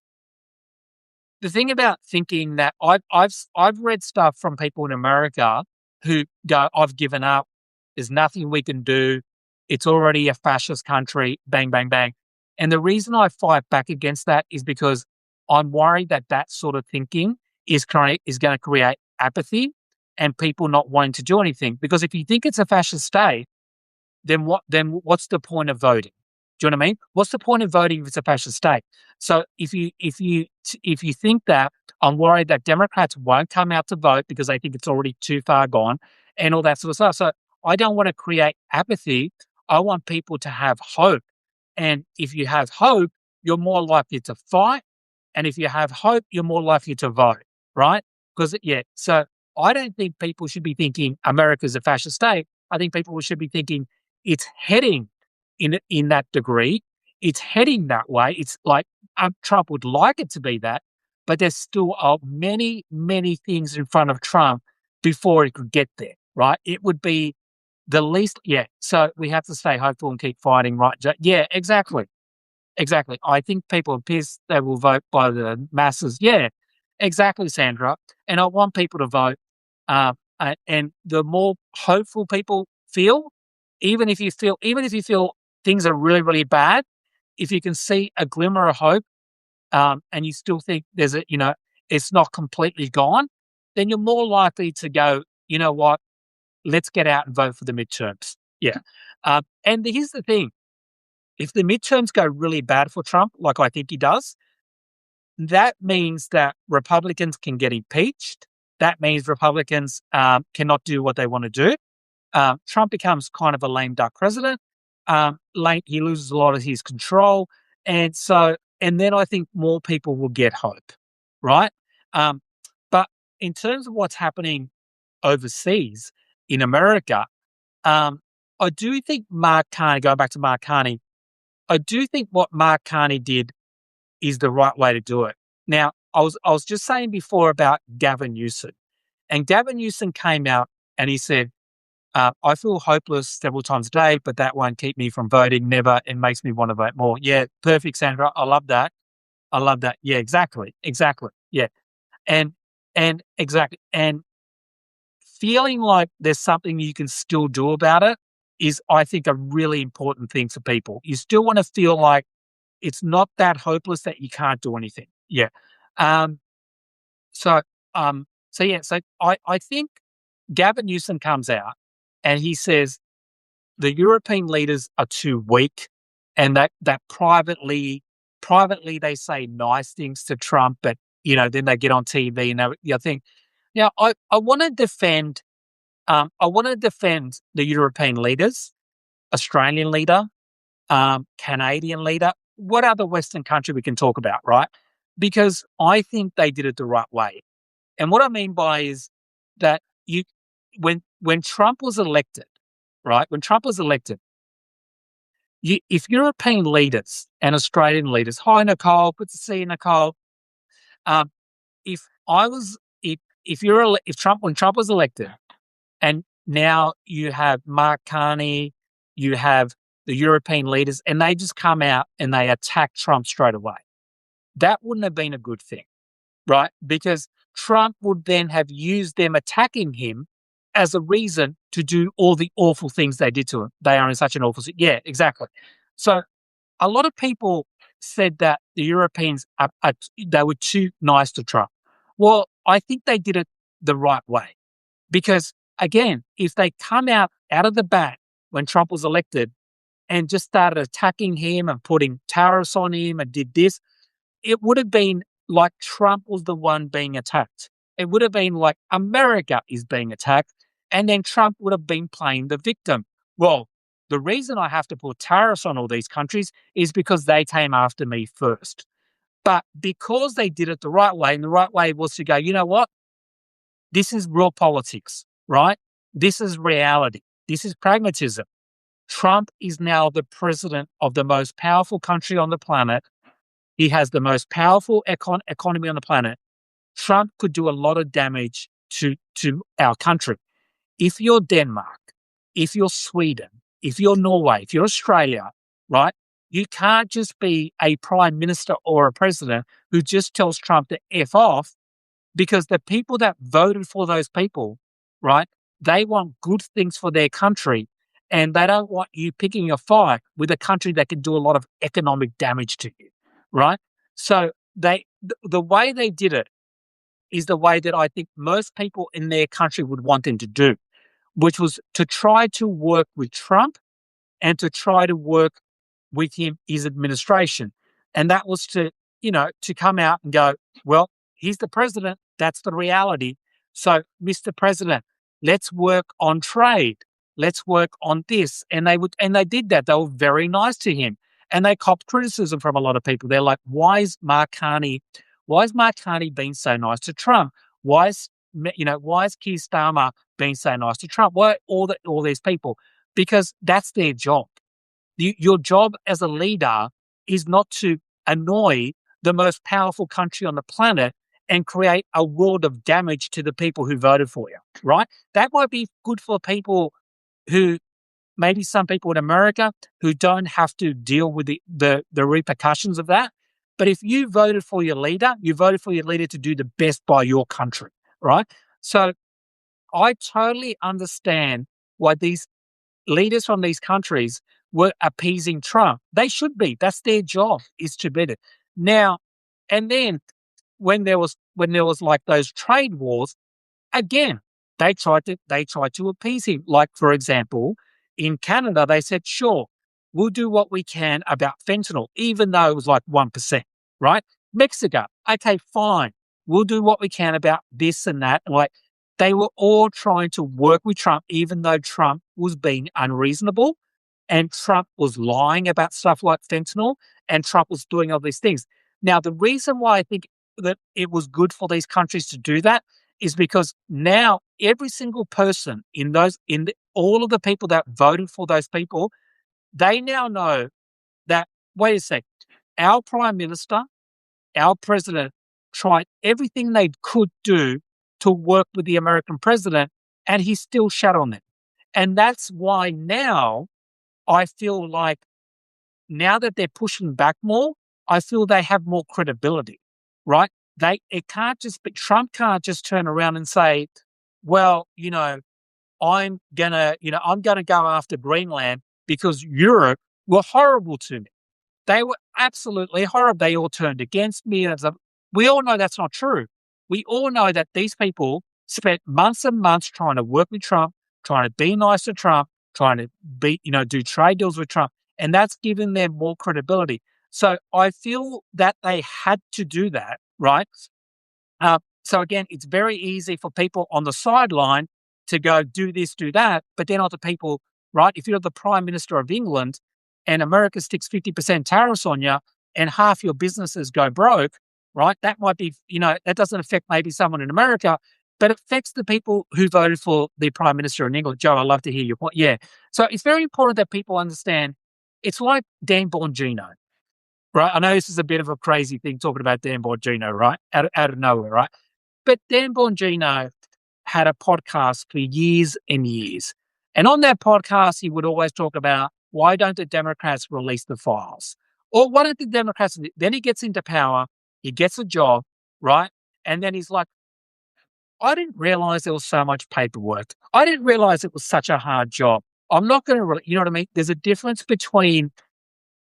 thinking that I've read stuff from people in America who go, I've given up. There's nothing we can do. It's already a fascist country. Bang, bang, bang. And the reason I fight back against that is because I'm worried that sort of thinking is going to create apathy and people not wanting to do anything. Because if you think it's a fascist state, then what's the point of voting? Do you know what I mean? What's the point of voting if it's a fascist state? So if you think that, I'm worried that Democrats won't come out to vote because they think it's already too far gone and all that sort of stuff. So I don't want to create apathy. I want people to have hope. And if you have hope, you're more likely to fight. And if you have hope, you're more likely to vote, right? Because, so I don't think people should be thinking America's a fascist state. I think people should be thinking it's heading in that degree. It's heading that way. It's like Trump would like it to be that, but there's still many, many things in front of Trump before it could get there, right? It would be the least, so we have to stay hopeful and keep fighting, right? Yeah, exactly. Exactly. I think people are pissed they will vote by the masses. Yeah, exactly, Sandra. And I want people to vote. And the more hopeful people feel, even if you feel things are really, really bad, if you can see a glimmer of hope, and you still think it's not completely gone, then you're more likely to go, you know what, let's get out and vote for the midterms. Yeah. And here's the thing. If the midterms go really bad for Trump, like I think he does, that means that Republicans can get impeached that means Republicans cannot do what they want to do. Trump becomes kind of a lame duck president. He loses a lot of his control, and then I think more people will get hope, right? Um, but in terms of what's happening overseas in America, I do think Mark Carney. Going back to Mark Carney, I do think what Mark Carney did is the right way to do it. Now, I was just saying before about Gavin Newsom, and Gavin Newsom came out and he said, I feel hopeless several times a day, but that won't keep me from voting. Never. It makes me want to vote more. Yeah, perfect, Sandra. I love that. I love that. Yeah, exactly. Exactly. Yeah. And exactly. And feeling like there's something you can still do about it is, I think, a really important thing for people. You still want to feel like it's not that hopeless that you can't do anything. Yeah. Um, so so I think Gavin Newsom comes out and he says the European leaders are too weak, and that privately they say nice things to Trump, but then they get on TV and I think, I want to defend the European leaders, Australian leader, Canadian leader, what other Western country we can talk about, right? Because I think they did it the right way. And what I mean by is that when Trump was elected, right? When Trump was elected, if European leaders and Australian leaders, hi Nicole, good to see you, Nicole. Um, if I was, if you're, if Trump, when Trump was elected, and now you have Mark Carney, you have the European leaders, and they just come out and they attack Trump straight away. That wouldn't have been a good thing, right? Because Trump would then have used them attacking him as a reason to do all the awful things they did to him. They are in such an awful, yeah, exactly. So a lot of people said that the Europeans they were too nice to Trump. Well, I think they did it the right way, because again, if they come out of the bat when Trump was elected and just started attacking him and putting tariffs on him and did this, it would have been like Trump was the one being attacked. It would have been like America is being attacked, and then Trump would have been playing the victim. Well, the reason I have to put tariffs on all these countries is because they came after me first. But because they did it the right way, and the right way was to go, you know what? This is real politics, right? This is reality. This is pragmatism. Trump is now the president of the most powerful country on the planet. He has the most powerful economy on the planet. Trump could do a lot of damage to our country. If you're Denmark, if you're Sweden, if you're Norway, if you're Australia, right, you can't just be a prime minister or a president who just tells Trump to F off, because the people that voted for those people, right, they want good things for their country, and they don't want you picking a fight with a country that can do a lot of economic damage to you, right? So the way they did it is the way that I think most people in their country would want them to do, which was to try to work with Trump and to try to work with his administration. And that was to come out and go, well, he's the president. That's the reality. So, Mr. President, let's work on trade. Let's work on this. And they did that. They were very nice to him. And they copped criticism from a lot of people. They're like, why is Mark Carney being so nice to Trump? Why is Keir Starmer being so nice to Trump? Why all these people? Because that's their job. Your job as a leader is not to annoy the most powerful country on the planet and create a world of damage to the people who voted for you, right? That might be good for people who, maybe some people in America who don't have to deal with the repercussions of that. But if you voted for your leader, you voted for your leader to do the best by your country, right? So I totally understand why these leaders from these countries were appeasing Trump. They should be. That's their job, is to be it. Now, and then when there was like those trade wars, again, they tried to appease him. Like, for example, in Canada, they said, sure, we'll do what we can about fentanyl, even though it was like 1%, right? Mexico, okay, fine. we'll do what we can about this and that. Like they were all trying to work with Trump, even though Trump was being unreasonable and Trump was lying about stuff like fentanyl and Trump was doing all these things. Now, the reason why I think that it was good for these countries to do that is because now every single person in all of the people that voted for those people, they now know that, wait a sec, our prime minister, our president tried everything they could do to work with the American president, and he still shut on them. And that's why now I feel like now that they're pushing back more, I feel they have more credibility, right? It can't just be, Trump can't just turn around and say, well, I'm gonna go after Greenland because Europe were horrible to me. They were absolutely horrible. They all turned against me. And stuff. We all know that's not true. We all know that these people spent months and months trying to work with Trump, trying to be nice to Trump, trying to do trade deals with Trump, and that's given them more credibility. So I feel that they had to do that, right? So again, it's very easy for people on the sideline to go do this, do that, but they're not the people, right? If you're the Prime Minister of England and America sticks 50% tariffs on you and half your businesses go broke, right? That might be, that doesn't affect maybe someone in America, but it affects the people who voted for the Prime Minister in England. Joe, I'd love to hear your point. Yeah. So it's very important that people understand it's like Dan Bongino, right? I know this is a bit of a crazy thing talking about Dan Bongino, right? Out of nowhere, right? But Dan Bongino had a podcast for years and years. And on that podcast, he would always talk about why don't the Democrats release the files? Or why don't the Democrats? Then he gets into power, he gets a job, right? And then he's like, I didn't realize there was so much paperwork. I didn't realize it was such a hard job. I'm not going to, you know what I mean? There's a difference between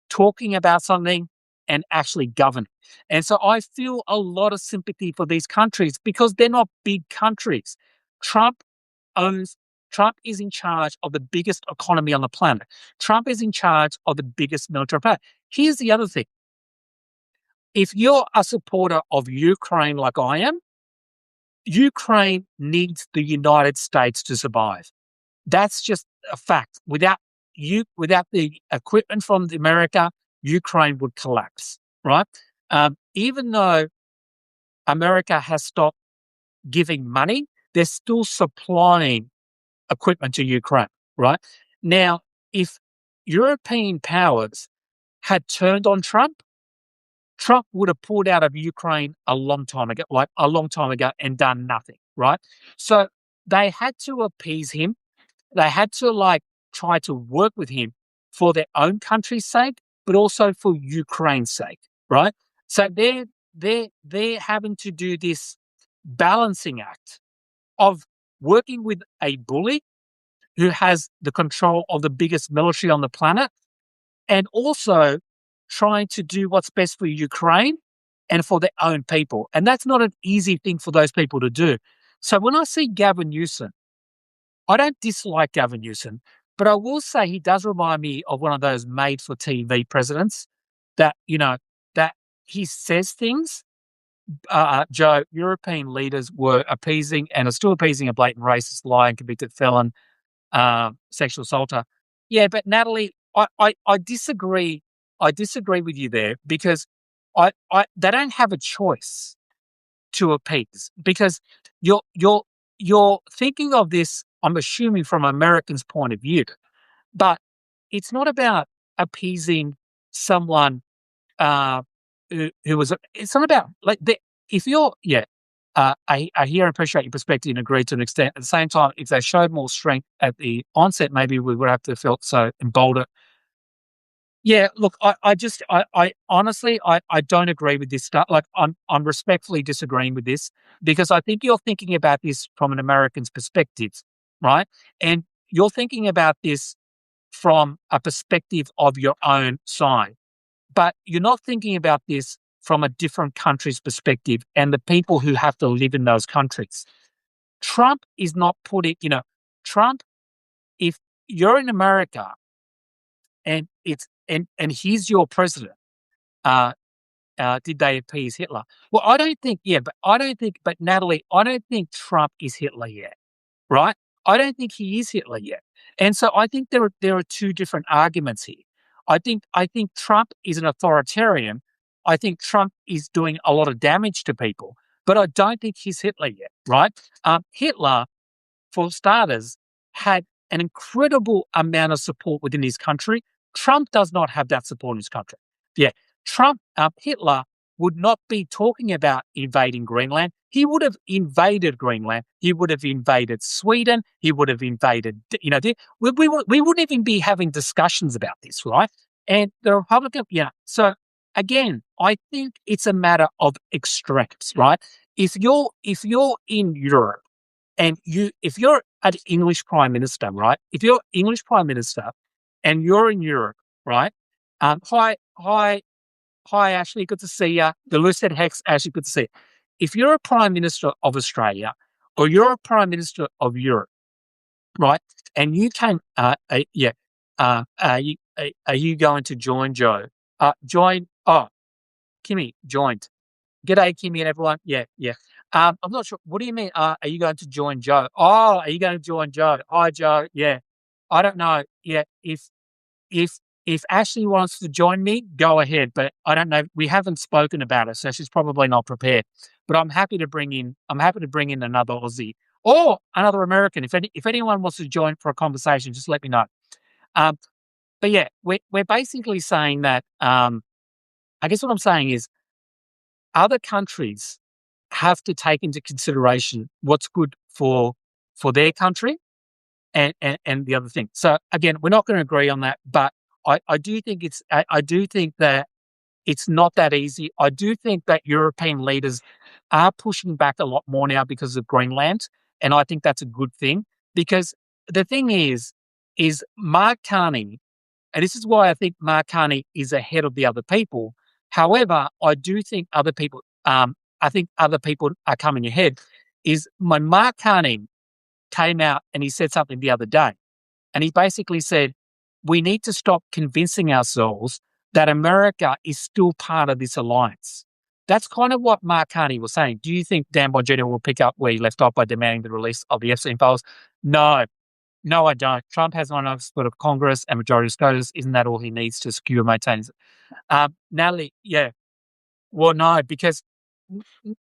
talking about something and actually govern. And so I feel a lot of sympathy for these countries because they're not big countries. Trump Trump is in charge of the biggest economy on the planet. Trump is in charge of the biggest military power. Here's the other thing. If you're a supporter of Ukraine like I am, Ukraine needs the United States to survive. That's just a fact. Without the equipment from America, Ukraine would collapse, right? Even though America has stopped giving money, they're still supplying equipment to Ukraine, right? Now, if European powers had turned on Trump, Trump would have pulled out of Ukraine a long time ago, and done nothing, right? So they had to appease him. They had to try to work with him for their own country's sake, but also for Ukraine's sake, right? So they're having to do this balancing act of working with a bully who has the control of the biggest military on the planet and also trying to do what's best for Ukraine and for their own people. And that's not an easy thing for those people to do. So when I see Gavin Newsom, I don't dislike Gavin Newsom, but I will say he does remind me of one of those made-for-TV presidents that, that he says things. Joe, European leaders were appeasing and are still appeasing a blatant racist, lying, convicted felon, sexual assaulter. Yeah, but Natalie, I disagree. I disagree with you there because they don't have a choice to appease because you're thinking of this, I'm assuming from Americans' point of view, but it's not about appeasing someone who was. It's not about if you're I hear and appreciate your perspective and agree to an extent. At the same time, if they showed more strength at the onset, maybe we would have to felt so emboldened. Yeah, look, I honestly, I don't agree with this stuff. Like, I'm respectfully disagreeing with this because I think you're thinking about this from an American's perspective, right? And you're thinking about this from a perspective of your own side, but you're not thinking about this from a different country's perspective and the people who have to live in those countries. Trump is not putting, Trump, if you're in America and he's your president, did they appease Hitler? Well, I don't think. Yeah, but Natalie, I don't think Trump is Hitler yet, right? I don't think he is Hitler yet, and so I think there are two different arguments here. I think Trump is an authoritarian. I think Trump is doing a lot of damage to people, but I don't think he's Hitler yet, right? Hitler, for starters, had an incredible amount of support within his country. Trump does not have that support in his country. Yeah, Hitler would not be talking about invading Greenland. He would have invaded Greenland. He would have invaded Sweden. He would have invaded, we wouldn't even be having discussions about this, right? And the Republican, So again, I think it's a matter of extremes, right? If you're in Europe and if you're an English Prime Minister, right? If you're English Prime Minister and you're in Europe, right? Hi, Ashley. Good to see you. The Lucid Hex, Ashley. Good to see you. If you're a Prime Minister of Australia or you're a Prime Minister of Europe, right? And you came, are you going to join Joe? Join. Oh, Kimmy joined. G'day, Kimmy and everyone. Yeah, yeah. I'm not sure. What do you mean? Are you going to join Joe? Oh, are you going to join Joe? Hi, Joe. Yeah. I don't know. Yeah. If if Ashley wants to join me, go ahead. But I don't know. We haven't spoken about it, so she's probably not prepared. But I'm happy to bring in. I'm happy to bring in another Aussie or another American. If anyone wants to join for a conversation, just let me know. Um, but yeah, we're basically saying that. I guess what I'm saying is other countries have to take into consideration what's good for their country and the other thing. So again, we're not going to agree on that, but I do think I do think that it's not that easy. I do think that European leaders are pushing back a lot more now because of Greenland, and I think that's a good thing because the thing is Mark Carney, and this is why I think Mark Carney is ahead of the other people. However, I do think other people, I think other people are coming ahead. Is when Mark Carney came out and he said something the other day, and he basically said, we need to stop convincing ourselves that America is still part of this alliance. That's kind of what Mark Carney was saying. Do you think Dan Bongino will pick up where he left off by demanding the release of the Epstein files? No, I don't. Trump has one split of Congress and majority of status. Isn't that all he needs to secure and maintain? Natalie, yeah. Well, no, because,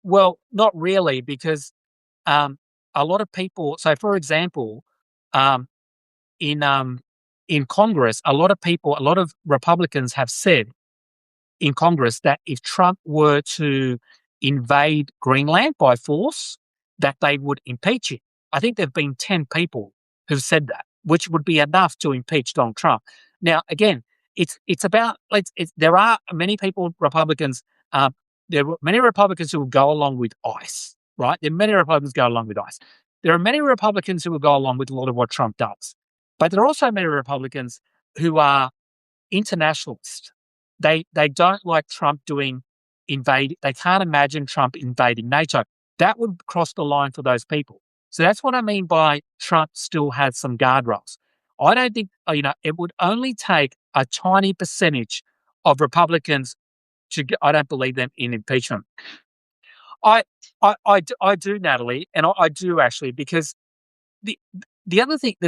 not really, because a lot of people. So, for example, um, in Congress, a lot of Republicans have said in Congress that if Trump were to invade Greenland by force, that they would impeach him. I think there've been 10 people who've said that, which would be enough to impeach Donald Trump. Now, again, there are many people, Republicans, there are many Republicans who will go along with ICE, right? There are many Republicans who go along with ICE. There are many Republicans who will go along with a lot of what Trump does. But there are also many Republicans who are internationalists. They don't like Trump they can't imagine Trump invading NATO. That would cross the line for those people. So that's what I mean by Trump still has some guardrails. I don't think, it would only take a tiny percentage of Republicans I don't believe them in impeachment. I do, Natalie, and I do actually, because the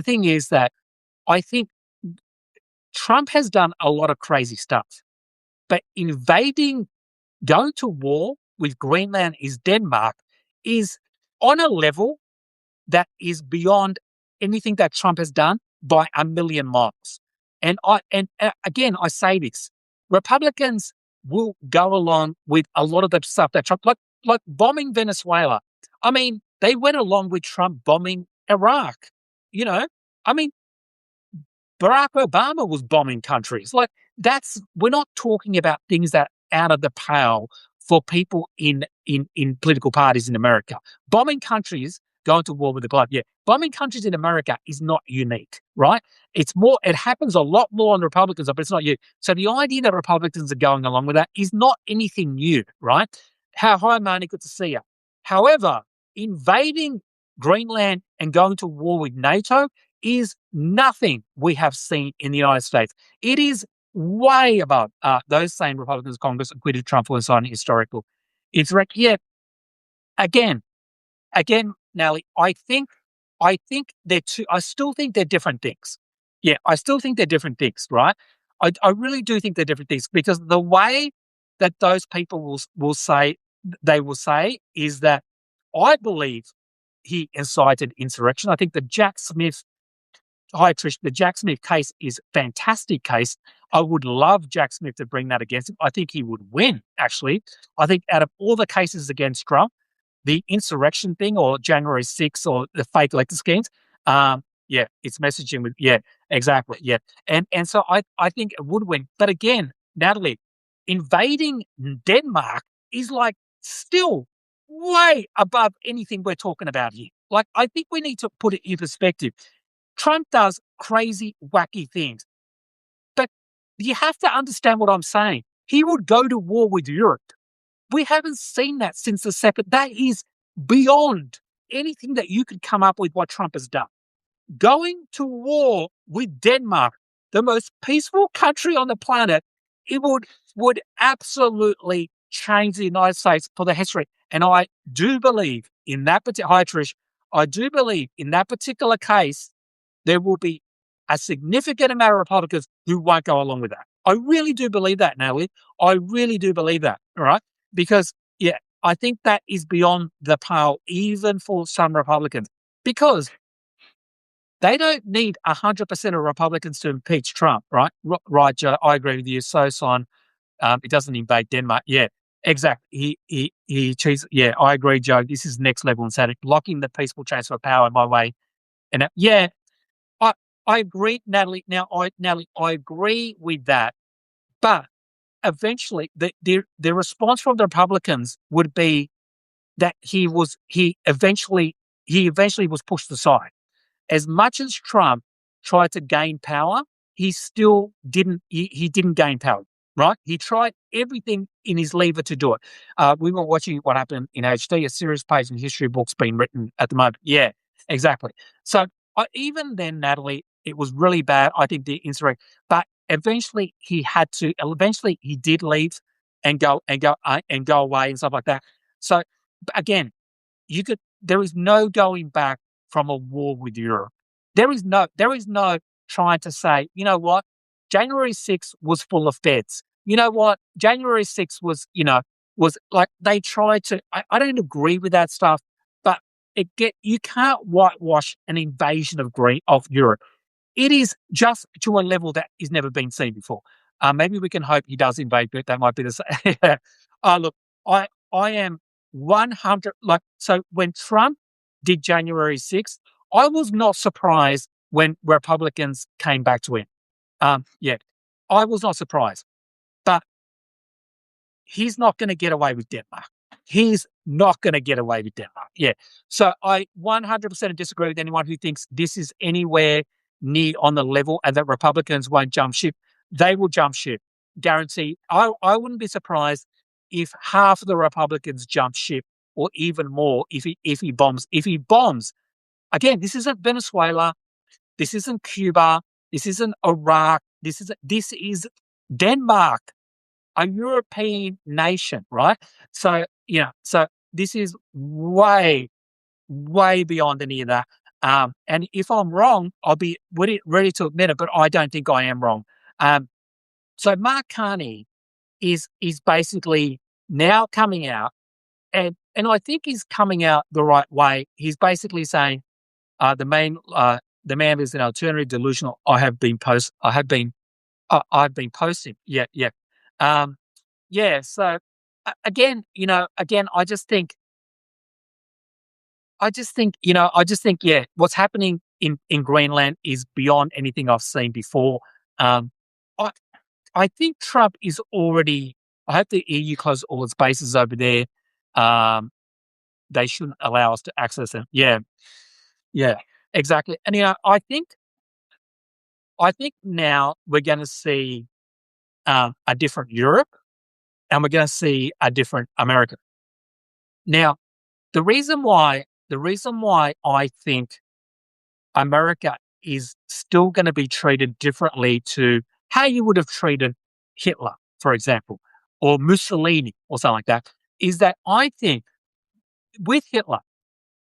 thing is that I think Trump has done a lot of crazy stuff, but going to war with Greenland is Denmark is on a level that is beyond anything that Trump has done by a million miles. And again, I say this: Republicans will go along with a lot of the stuff that Trump, like bombing Venezuela. I mean, they went along with Trump bombing Iraq. I mean, Barack Obama was bombing countries. We're not talking about things that are out of the pale for people in political parties in America. Bombing countries, going to war with the globe. Yeah. Bombing countries in America is not unique, right? It happens a lot more on the Republicans, but it's not you. So the idea that Republicans are going along with that is not anything new, right? Hi, Marnie, good to see you. However, invading Greenland and going to war with NATO is nothing we have seen in the United States. It is way above those same Republicans in Congress acquitted Trump for signing historical insurrection. Yeah, again, Nelly, I think they're two. I still think they're different things. Yeah, I still think they're different things, right? I really do think they're different things because the way that those people will say they will say is that I believe he incited insurrection. I think the Jack Smith Hi, Trish. The Jack Smith case is a fantastic case. I would love Jack Smith to bring that against him. I think he would win, actually. I think out of all the cases against Trump, the insurrection thing or January 6th or the fake elector schemes, yeah, it's messaging with, yeah, exactly, yeah. And so I think it would win. But again, Natalie, invading Denmark is like still way above anything we're talking about here. Like, I think we need to put it in perspective. Trump does crazy, wacky things. But you have to understand what I'm saying. He would go to war with Europe. We haven't seen that since the second. That is beyond anything that you could come up with what Trump has done. Going to war with Denmark, the most peaceful country on the planet, it would absolutely change the United States for the history. And I do believe in that particular, hi Trish, I do believe in that particular case, there will be a significant amount of Republicans who won't go along with that. I really do believe that, Natalie. I really do believe that, all right? Because, yeah, I think that is beyond the pale, even for some Republicans, because they don't need 100% of Republicans to impeach Trump, right? Right, Joe, I agree with you. So, Son, it doesn't invade Denmark. Yeah, exactly. He cheats. Yeah, I agree, Joe. This is next level insanity. Blocking the peaceful transfer of power my way. And yeah, I I agree, Natalie. Natalie, I agree with that. But eventually, the response from the Republicans would be that he eventually was pushed aside. As much as Trump tried to gain power, he still didn't gain power, right? He tried everything in his lever to do it. We were watching what happened in HD, a serious page in history books being written at the moment. Yeah, exactly. So even then, Natalie, it was really bad. I think the insurrection, but eventually eventually he did leave and go away and stuff like that. So again, there is no going back from a war with Europe. There is no trying to say, you know what, January 6th was full of feds. You know what, January 6th was like they tried to. I don't agree with that stuff, but you can't whitewash an invasion of Europe. It is just to a level that has never been seen before. Maybe we can hope he does invade, but that might be the same. Look, I am 100 like so when Trump did January 6th, I was not surprised when Republicans came back to him. Yeah, I was not surprised, but he's not going to get away with Denmark. He's not going to get away with Denmark. Yeah. So I 100% disagree with anyone who thinks this is anywhere near on the level and that Republicans won't jump ship. They will jump ship. Guarantee. I wouldn't be surprised if half of the Republicans jump ship or even more if he bombs. If he bombs, again, this isn't Venezuela. This isn't Cuba. This isn't Iraq. This is Denmark, a European nation, right? So, so this is way, way beyond any of that. And if I'm wrong, I'll be ready to admit it, but I don't think I am wrong. So Mark Carney is basically now coming out, and I think he's coming out the right way. He's basically saying the man is an alternative delusional. I've been posting. Yeah, yeah. Yeah, so again, yeah, what's happening in Greenland is beyond anything I've seen before. I I think Trump is already. I hope the EU closes all its bases over there. Um, they shouldn't allow us to access them. Yeah, yeah, exactly. And I think now we're going to see a different Europe, and we're going to see a different America. Now, the reason why I think America is still going to be treated differently to how you would have treated Hitler, for example, or Mussolini or something like that, is that I think with Hitler,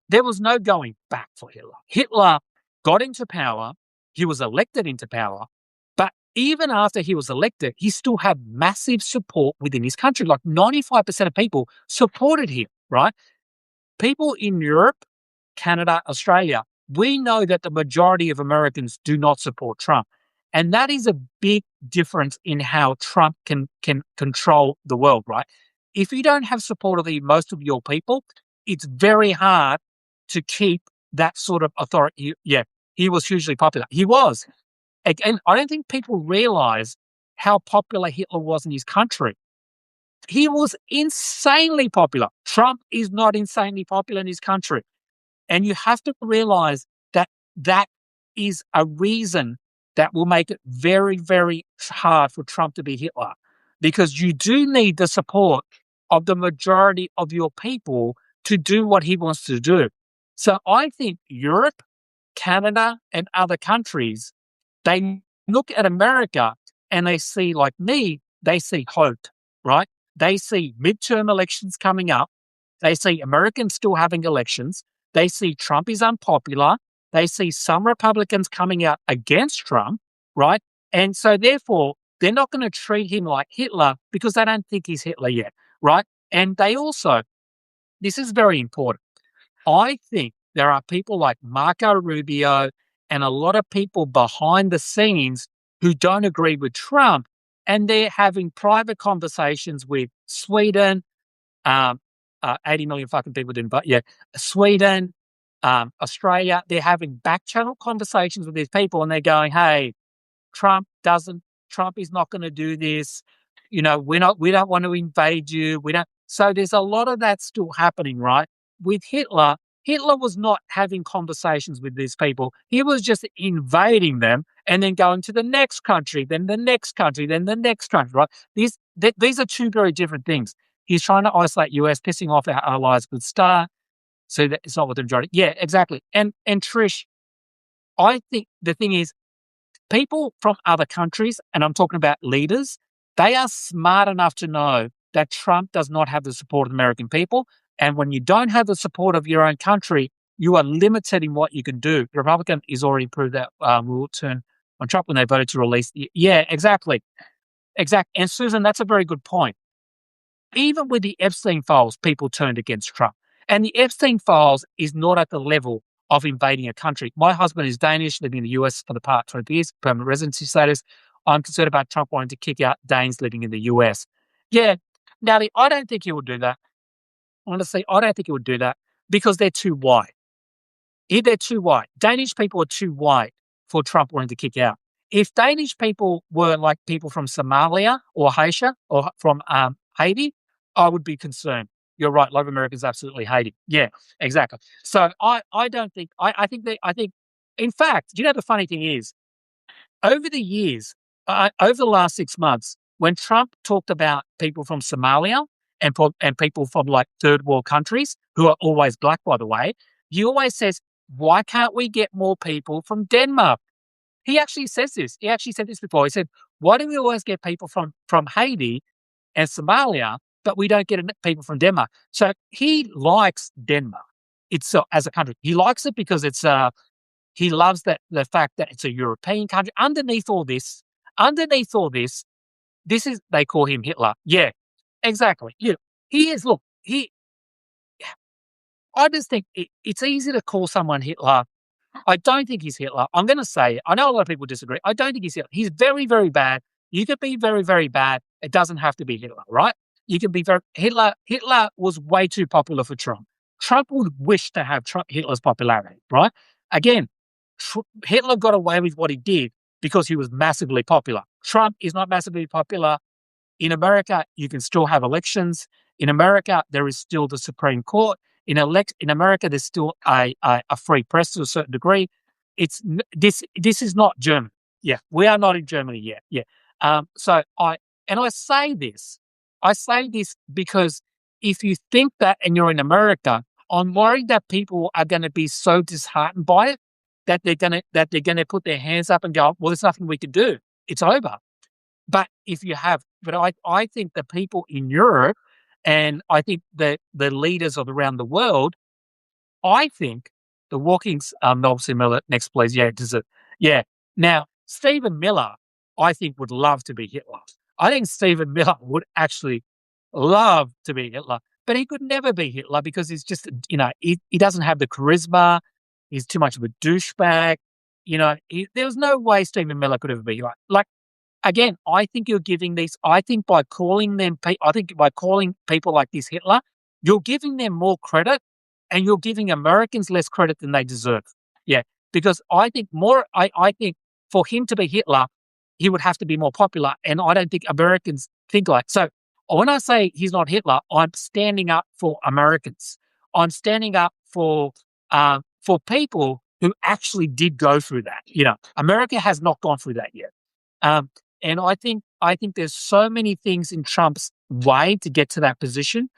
there was no going back for Hitler. Hitler got into power, he was elected into power, but even after he was elected, he still had massive support within his country. Like 95% of people supported him, right? People in Europe, Canada, Australia, we know that the majority of Americans do not support Trump. And that is a big difference in how Trump can control the world, right? If you don't have support of most of your people, it's very hard to keep that sort of authority. Yeah, he was hugely popular. He was. And I don't think people realize how popular Hitler was in his country. He was insanely popular. Trump is not insanely popular in his country. And you have to realize that that is a reason that will make it very, very hard for Trump to be Hitler, because you do need the support of the majority of your people to do what he wants to do. So I think Europe, Canada, and other countries, they look at America and they see, like me, they see hope, right? They see midterm elections coming up. They see Americans still having elections. They see Trump is unpopular. They see some Republicans coming out against Trump, right? And so therefore, they're not going to treat him like Hitler because they don't think he's Hitler yet, right? And they also, this is very important, I think there are people like Marco Rubio and a lot of people behind the scenes who don't agree with Trump, and they're having private conversations with Sweden, 80 million fucking people didn't vote. Yeah. Sweden, Australia, they're having back channel conversations with these people and they're going, hey, Trump is not going to do this. You know, we don't want to invade you. So there's a lot of that still happening, right? With Hitler was not having conversations with these people. He was just invading them and then going to the next country, then the next country, then the next country, right? These are two very different things. He's trying to isolate US, pissing off our allies with Star, so that it's not what the majority. Yeah, exactly. And Trish, I think the thing is, people from other countries, and I'm talking about leaders, they are smart enough to know that Trump does not have the support of the American people. And when you don't have the support of your own country, you are limited in what you can do. The Republican has already proved that will turn on Trump when they voted to release. Yeah, exactly. Exactly. And Susan, that's a very good point. Even with the Epstein files, people turned against Trump. And the Epstein files is not at the level of invading a country. My husband is Danish, living in the US for the past 20 years, permanent residency status. I'm concerned about Trump wanting to kick out Danes living in the US. Yeah, Natalie, I don't think he would do that. Honestly, I don't think he would do that because they're too white. They're too white. Danish people are too white for Trump wanting to kick out. If Danish people were like people from Somalia or Haiti or from Haiti, I would be concerned. You're right. A lot of Americans absolutely hate him. Yeah, exactly. So I don't think, I think, in fact, you know, the funny thing is, over the years, over the last 6 months, when Trump talked about people from Somalia and people from like third world countries who are always black, by the way, he always says, why can't we get more people from Denmark? He actually says this. He actually said this before. He said, why do we always get people from Haiti and Somalia, but we don't get people from Denmark? So he likes Denmark itself as a country. He likes it because it's he loves the fact that it's a European country. Underneath all this, this is, they call him Hitler. Yeah, exactly. Yeah, he is. Look, I just think it's easy to call someone Hitler. I don't think he's Hitler. I'm going to say, I know a lot of people disagree. I don't think he's Hitler. He's very, very bad. You could be very, very bad. It doesn't have to be Hitler, right? You can be Hitler was way too popular for Trump. Trump would wish to have Hitler's popularity, right? Again, Hitler got away with what he did because he was massively popular. Trump is not massively popular. In America, you can still have elections. In America, there is still the Supreme Court. In America, there's still a free press to a certain degree. This is not Germany. Yeah, we are not in Germany yet. Yeah. So I say this because if you think that and you're in America, I'm worried that people are going to be so disheartened by it that they're going to put their hands up and go, well, there's nothing we can do. It's over. But if you have, but I think the people in Europe, and I think that the leaders of around the world, I think the Walkings, Nelson Miller, next please, yeah, does it, yeah. Now Stephen Miller, I think would love to be Hitler. I think Stephen Miller would actually love to be Hitler, but he could never be Hitler because he's just, he doesn't have the charisma. He's too much of a douchebag. There was no way Stephen Miller could ever be like again, I think you're giving these. I think by calling them, I think by calling people like this Hitler, you're giving them more credit, and you're giving Americans less credit than they deserve. Yeah, because I think more. I think for him to be Hitler, he would have to be more popular, and I don't think Americans think like so. When I say he's not Hitler, I'm standing up for Americans. I'm standing up for people who actually did go through that. America has not gone through that yet. Um, and I think there's so many things in Trump's way to get to that position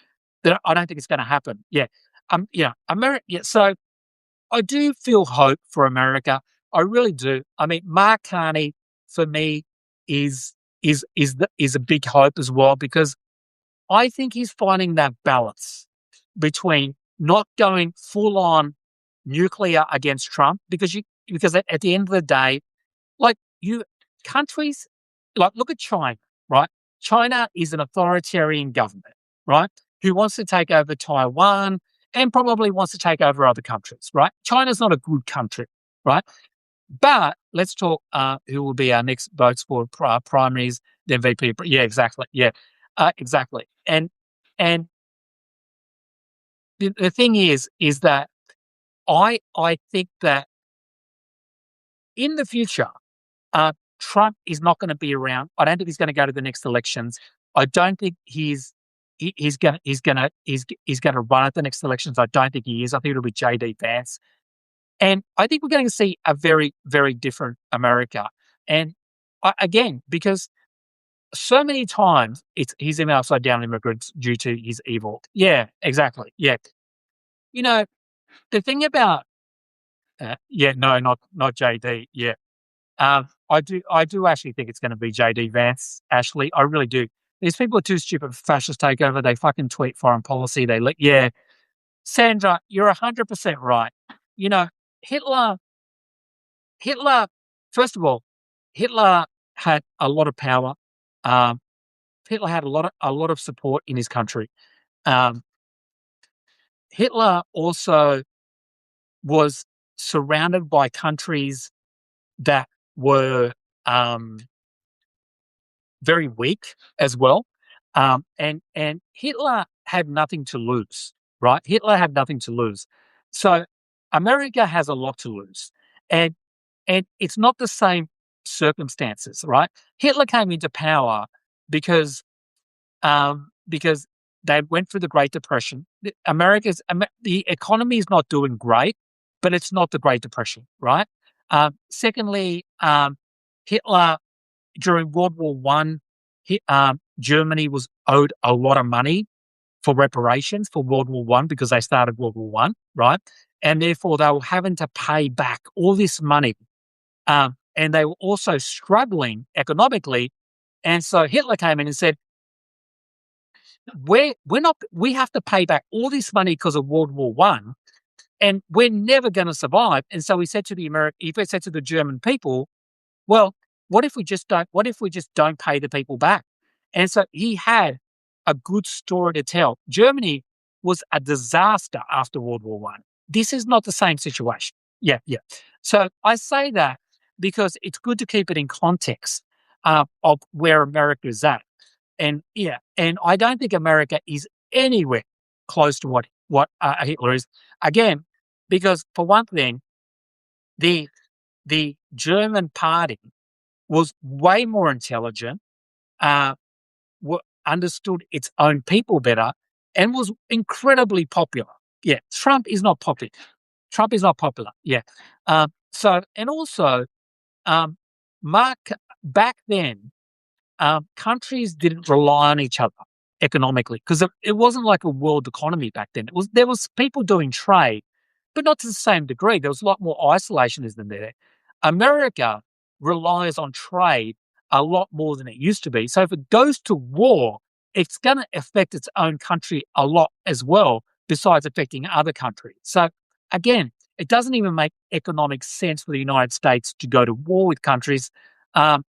that I don't think it's going to happen. Yeah, America. Yeah, so I do feel hope for America. I really do. I mean, Mark Carney for me is a big hope as well because I think he's finding that balance between not going full on nuclear against Trump because at the end of the day, like you countries, like look at China, right? China is an authoritarian government, right? Who wants to take over Taiwan and probably wants to take over other countries, right? China's not a good country, right? But let's talk who will be our next votes for primaries, then VP. Yeah, exactly. Yeah, exactly. And the thing is that I think that in the future, Trump is not going to be around. I don't think he's going to go to the next elections. I don't think he's going to run at the next elections. I don't think he is. I think it'll be JD Vance, and I think we're going to see a very very different America. And again, because so many times he's been upside down immigrants due to his evil. Yeah, exactly. Yeah, you know the thing about yeah, no, not JD. Yeah. I do actually think it's going to be JD Vance, Ashley. I really do. These people are too stupid for fascist takeover. They fucking tweet foreign policy. Yeah. Sandra, you're 100% right. You know, Hitler, Hitler, first of all, Hitler had a lot of power. Um, Hitler had a lot of support in his country. Um, Hitler also was surrounded by countries that were um, very weak as well. And Hitler had nothing to lose, right? Hitler had nothing to lose. So America has a lot to lose. And and it's not the same circumstances, right? Hitler came into power because because they went through the Great Depression. The economy is not doing great, but it's not the Great Depression, right? Secondly, Hitler during World War One, Germany was owed a lot of money for reparations for World War One because they started World War One, right? And therefore they were having to pay back all this money, and they were also struggling economically. And so Hitler came in and said, we're not we have to pay back all this money because of World War One, and we're never going to survive. And so he said to the German people, well, what if we just don't pay the people back? And so he had a good story to tell. Germany was a disaster after World War One. This is not the same situation. Yeah, yeah. So I say that because it's good to keep it in context of where America is at. And yeah, and I don't think America is anywhere close to what Hitler is. Again, because for one thing, the the German party was way more intelligent, uh, understood its own people better, and was incredibly popular. Yeah, Trump is not popular. Trump is not popular. Yeah. And also, um, Mark, back then, countries didn't rely on each other economically because it wasn't like a world economy back then. There was people doing trade, but not to the same degree. There was a lot more isolationism there. America relies on trade a lot more than it used to be. So if it goes to war, it's going to affect its own country a lot as well, besides affecting other countries. So again, it doesn't even make economic sense for the United States to go to war with countries. Um,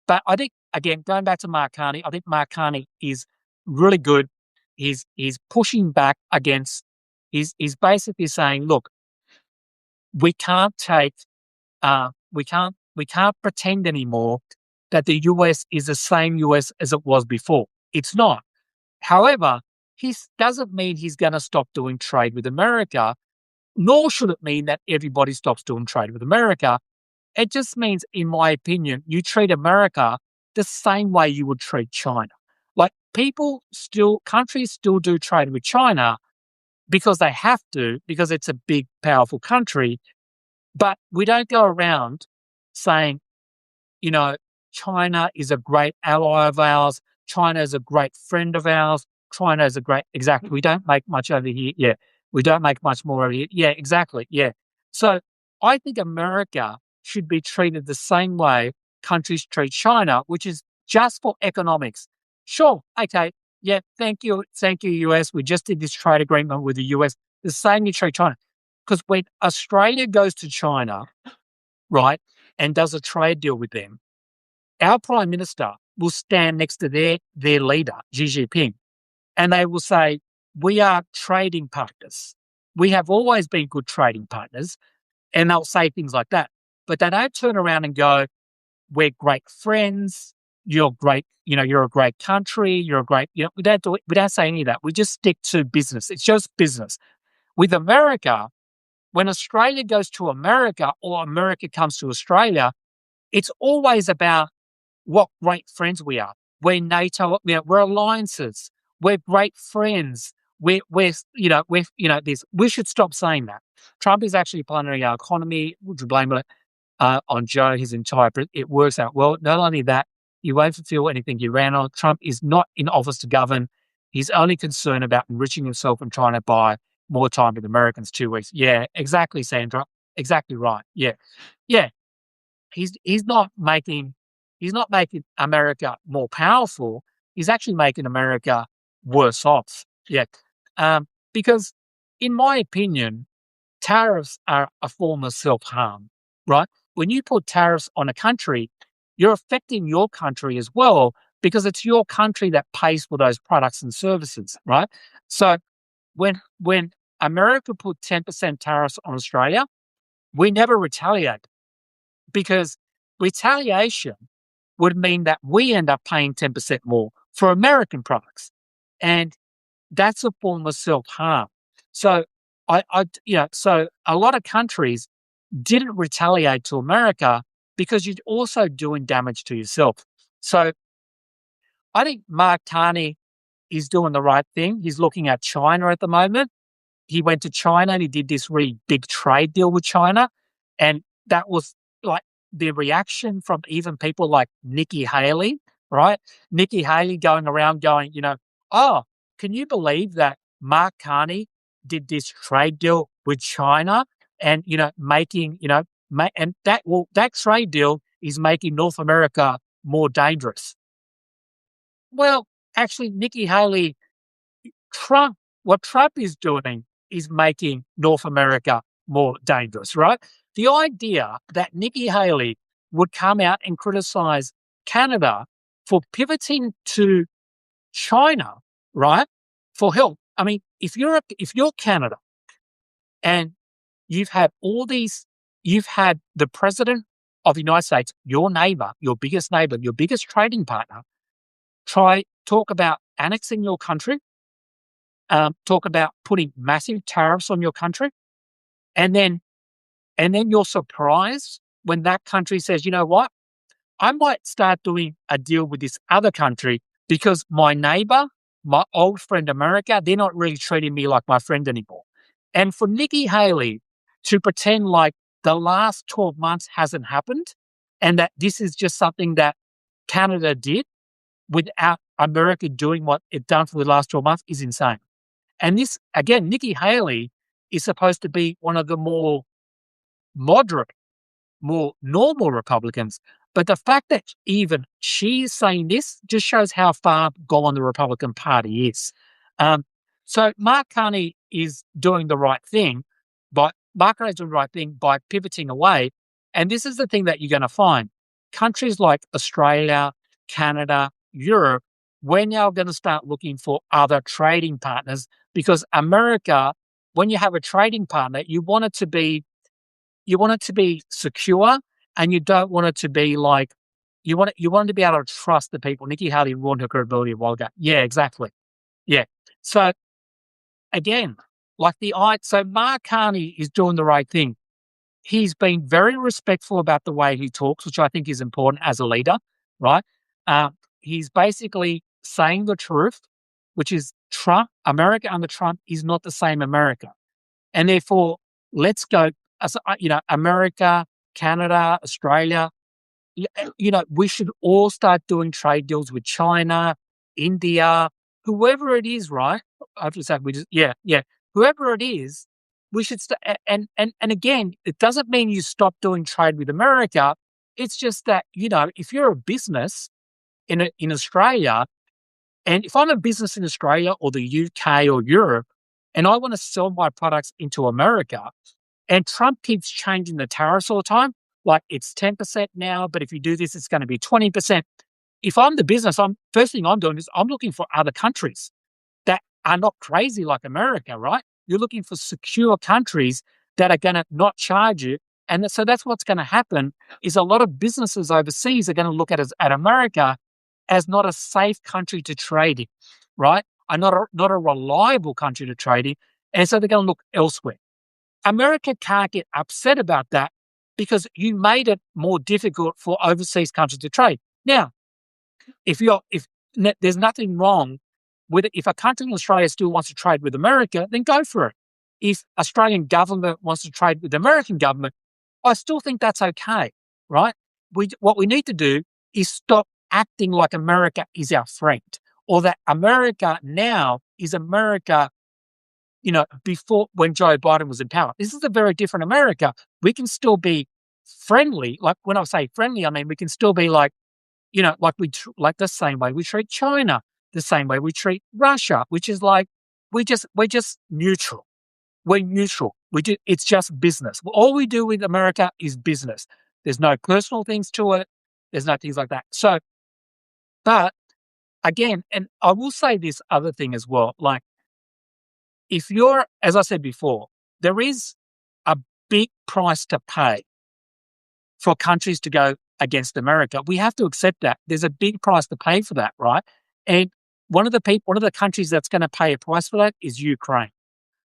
but I think, again, going back to Mark Carney, I think Mark Carney is really good. He's pushing back against. He's basically saying, look, we can't take we can't pretend anymore that the US is the same US as it was before. It's not. However, he doesn't mean he's going to stop doing trade with America, nor should it mean that everybody stops doing trade with America. It just means, in my opinion, you treat America the same way you would treat China. Like, countries still do trade with China because they have to, because it's a big, powerful country. But we don't go around saying, you know, China is a great ally of ours. China is a great friend of ours. China is a great, exactly. We don't make much over here. Yeah. We don't make much more over here. Yeah, exactly. Yeah. So I think America should be treated the same way countries treat China, which is just for economics. Sure. Okay. Yeah. Thank you. Thank you, US. We just did this trade agreement with the US. The same you treat China. Because when Australia goes to China, right, and does a trade deal with them, our Prime Minister will stand next to their leader, Xi Jinping, and they will say, we are trading partners. We have always been good trading partners. And they'll say things like that. But they don't turn around and go, we're great friends. You're great. You're a great country. You're a great, we don't do it. We don't say any of that. We just stick to business. It's just business. With America, when Australia goes to America or America comes to Australia, it's always about what great friends we are. We're NATO, we're alliances. We're great friends. This. We should stop saying that. Trump is actually plundering our economy. Would you blame it on Joe? It works out well. Not only that, you won't fulfill anything you ran on. Trump is not in office to govern. He's only concerned about enriching himself and trying to buy more time with Americans 2 weeks. Yeah, exactly, Sandra. Exactly right. Yeah. Yeah. He's not making America more powerful. He's actually making America worse off. Yeah. Because in my opinion, tariffs are a form of self-harm, right? When you put tariffs on a country, you're affecting your country as well, because it's your country that pays for those products and services, right? So when America put 10% tariffs on Australia, we never retaliate, because retaliation would mean that we end up paying 10% more for American products. And that's a form of self-harm. So so a lot of countries didn't retaliate to America because you're also doing damage to yourself. So I think Mark Carney is doing the right thing. He's looking at China at the moment. He went to China and he did this really big trade deal with China. And that was like the reaction from even people like Nikki Haley, right? Nikki Haley going around going, oh, can you believe that Mark Carney did this trade deal with China and, making, and that trade deal is making North America more dangerous. Well, actually, Nikki Haley, what Trump is doing is making North America more dangerous, right? The idea that Nikki Haley would come out and criticize Canada for pivoting to China, right, for help. I mean, if you're Canada and you've had the president of the United States, your neighbor, your biggest trading partner, talk about annexing your country, talk about putting massive tariffs on your country, and then you're surprised when that country says, you know what, I might start doing a deal with this other country because my neighbor, my old friend America, they're not really treating me like my friend anymore. And for Nikki Haley to pretend like the last 12 months hasn't happened and that this is just something that Canada did without America doing what it done for the last 12 months is insane. And this, again, Nikki Haley is supposed to be one of the more moderate, more normal Republicans. But the fact that even she's saying this just shows how far gone the Republican Party is. Um, so Mark Carney is doing the right thing, but Mark Carney is doing the right thing by pivoting away. And this is the thing that you're going to find. Countries like Australia, Canada, Europe, we're now going to start looking for other trading partners because America, when you have a trading partner, you want it to be secure, and you don't want it to be like you want it to be able to trust the people. Nikki Haley ruined her credibility a while ago. Yeah, exactly. Yeah. So again, so Mark Carney is doing the right thing. He's been very respectful about the way he talks, which I think is important as a leader, right? He's basically saying the truth, which is America under Trump is not the same America. And therefore, let's go, America, Canada, Australia, we should all start doing trade deals with China, India, whoever it is, right? I have to say, whoever it is, we should start. And again, it doesn't mean you stop doing trade with America. It's just that, if you're a business in Australia, and if I'm a business in Australia or the UK or Europe, and I want to sell my products into America, and Trump keeps changing the tariffs all the time, like it's 10% now, but if you do this, it's going to be 20%. If I'm the business, first thing I'm doing is I'm looking for other countries that are not crazy like America, right? You're looking for secure countries that are going to not charge you. And so that's what's going to happen is a lot of businesses overseas are going to look at America as not a safe country to trade in, right? And not a reliable country to trade in. And so they're going to look elsewhere. America can't get upset about that because you made it more difficult for overseas countries to trade. Now, if there's nothing wrong with it, if a country in Australia still wants to trade with America, then go for it. If Australian government wants to trade with the American government, I still think that's okay, right? What we need to do is stop acting like America is our friend, or that America now is America, before when Joe Biden was in power. This is a very different America. We can still be friendly. Like when I say friendly, I mean we can still be like, like the same way we treat China, the same way we treat Russia, which is like we're just neutral. We're neutral. It's just business. All we do with America is business. There's no personal things to it. There's no things like that. So, but again, and I will say this other thing as well, like if you're, as I said before, there is a big price to pay for countries to go against America. We have to accept that. There's a big price to pay for that, right? And one of the countries that's going to pay a price for that is Ukraine.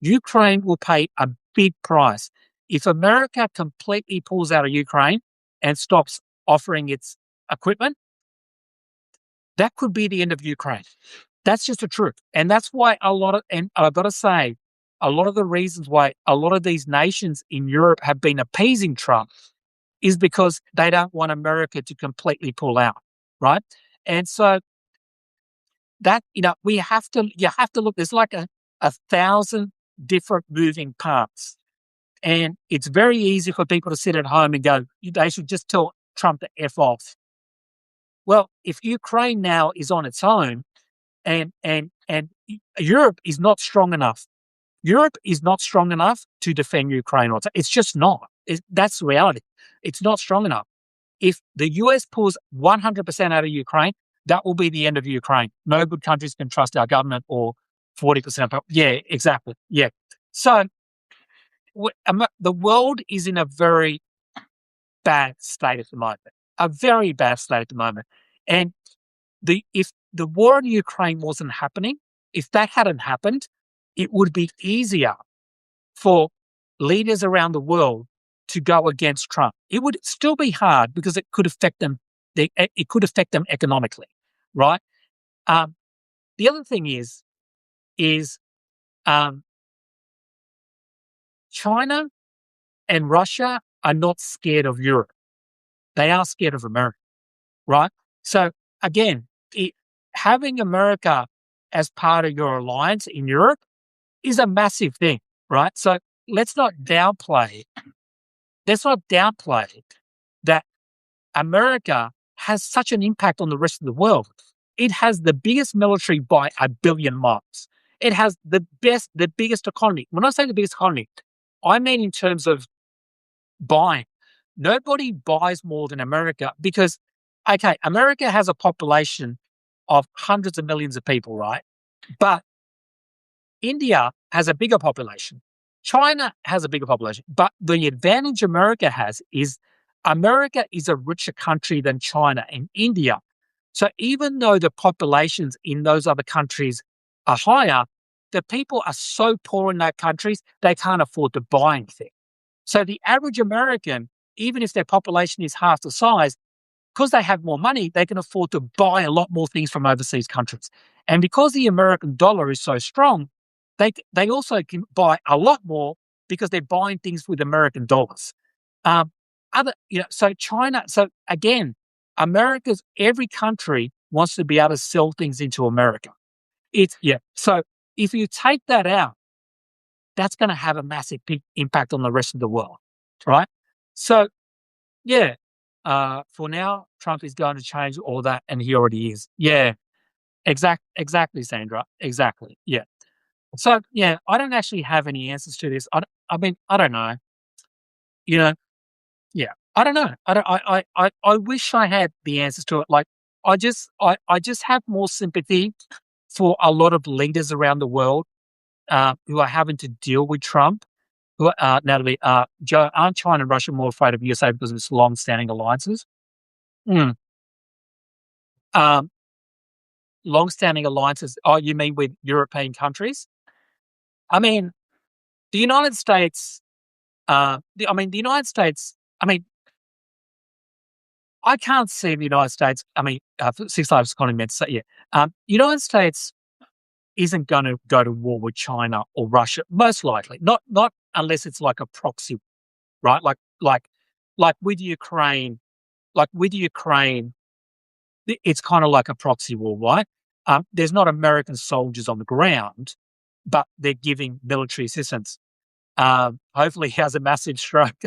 Ukraine will pay a big price. If America completely pulls out of Ukraine and stops offering its equipment, that could be the end of Ukraine. That's just the truth. And that's why and I've got to say, a lot of the reasons why a lot of these nations in Europe have been appeasing Trump is because they don't want America to completely pull out, right? And so that, you have to look, there's like a 1,000 different moving parts. And it's very easy for people to sit at home and go, they should just tell Trump to F off. Well, if Ukraine now is on its own and Europe is not strong enough, Europe is not strong enough to defend Ukraine. It's just not. That's the reality. It's not strong enough. If the US pulls 100% out of Ukraine, that will be the end of Ukraine. No good countries can trust our government or 40%. Yeah, exactly. Yeah. So the world is in a very bad state at the moment, a very bad state at the moment. And if the war in Ukraine wasn't happening, if that hadn't happened, it would be easier for leaders around the world to go against Trump. It would still be hard because it could affect them. It could affect them economically, right? The other thing is China and Russia are not scared of Europe. They are scared of America, right? So again, having America as part of your alliance in Europe is a massive thing, right? So let's not downplay that America has such an impact on the rest of the world. It has the biggest military by a billion miles. It has the biggest economy. When I say the biggest economy, I mean in terms of buying. Nobody buys more than America because, okay, America has a population of hundreds of millions of people, right? But India has a bigger population. China has a bigger population. But the advantage America is a richer country than China and India. So even though the populations in those other countries are higher, the people are so poor in those countries, they can't afford to buy anything. So the average American, even if their population is half the size, because they have more money, they can afford to buy a lot more things from overseas countries. And because the American dollar is so strong, they also can buy a lot more because they're buying things with American dollars. So China, so again, every country wants to be able to sell things into America. So if you take that out, that's going to have a massive impact on the rest of the world, right? So, yeah, for now, Trump is going to change all that, and he already is. Yeah, exactly, Sandra, exactly. Yeah. So, yeah, I don't actually have any answers to this. I mean, I don't know. You know, yeah, I don't know. I wish I had the answers to it. Like, I just have more sympathy for a lot of leaders around the world who are having to deal with Trump. Natalie, Joe, aren't China and Russia more afraid of USA because of its long-standing alliances? Mm. Um, long-standing alliances. Oh, you mean with European countries? I mean, the United States. The United States. I mean, I can't see the United States. I mean, six lives economy meant to say, yeah. United States isn't going to go to war with China or Russia, most likely. Not unless it's like a proxy, right? Like with Ukraine, it's kind of like a proxy war, right? There's not American soldiers on the ground, but they're giving military assistance. Hopefully, he has a massive stroke.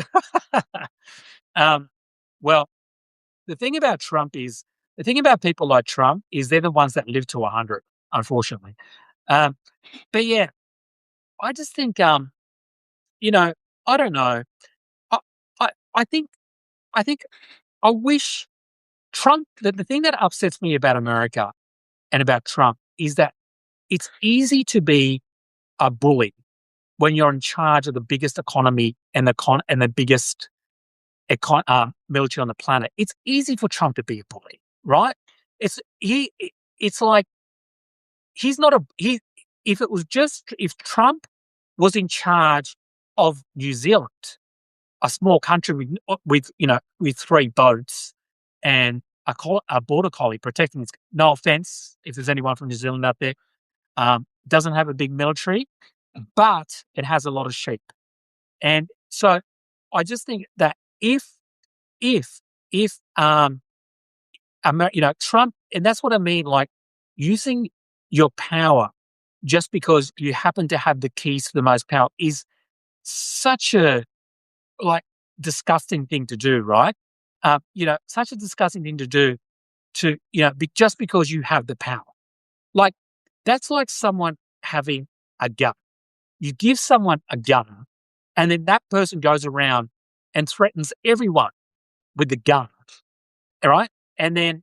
um, well, the thing about people like Trump is they're the ones that live to 100, unfortunately. Um, but yeah, I just think, you know, I don't know. I, I think, I think, I wish Trump. The thing that upsets me about America and about Trump is that it's easy to be a bully when you're in charge of the biggest economy and the biggest military on the planet. It's easy for Trump to be a bully, right? It's he. It's like he's not a he. If Trump was in charge of New Zealand, a small country with three boats and a border collie protecting its. No offense, if there's anyone from New Zealand out there, doesn't have a big military, but it has a lot of sheep, and so I just think that if Trump, and that's what I mean, like using your power just because you happen to have the keys to the most power is such a like disgusting thing to do, right? Such a disgusting thing to do just because you have the power. Like that's like someone having a gun. You give someone a gun, and then that person goes around and threatens everyone with the gun, all right? And then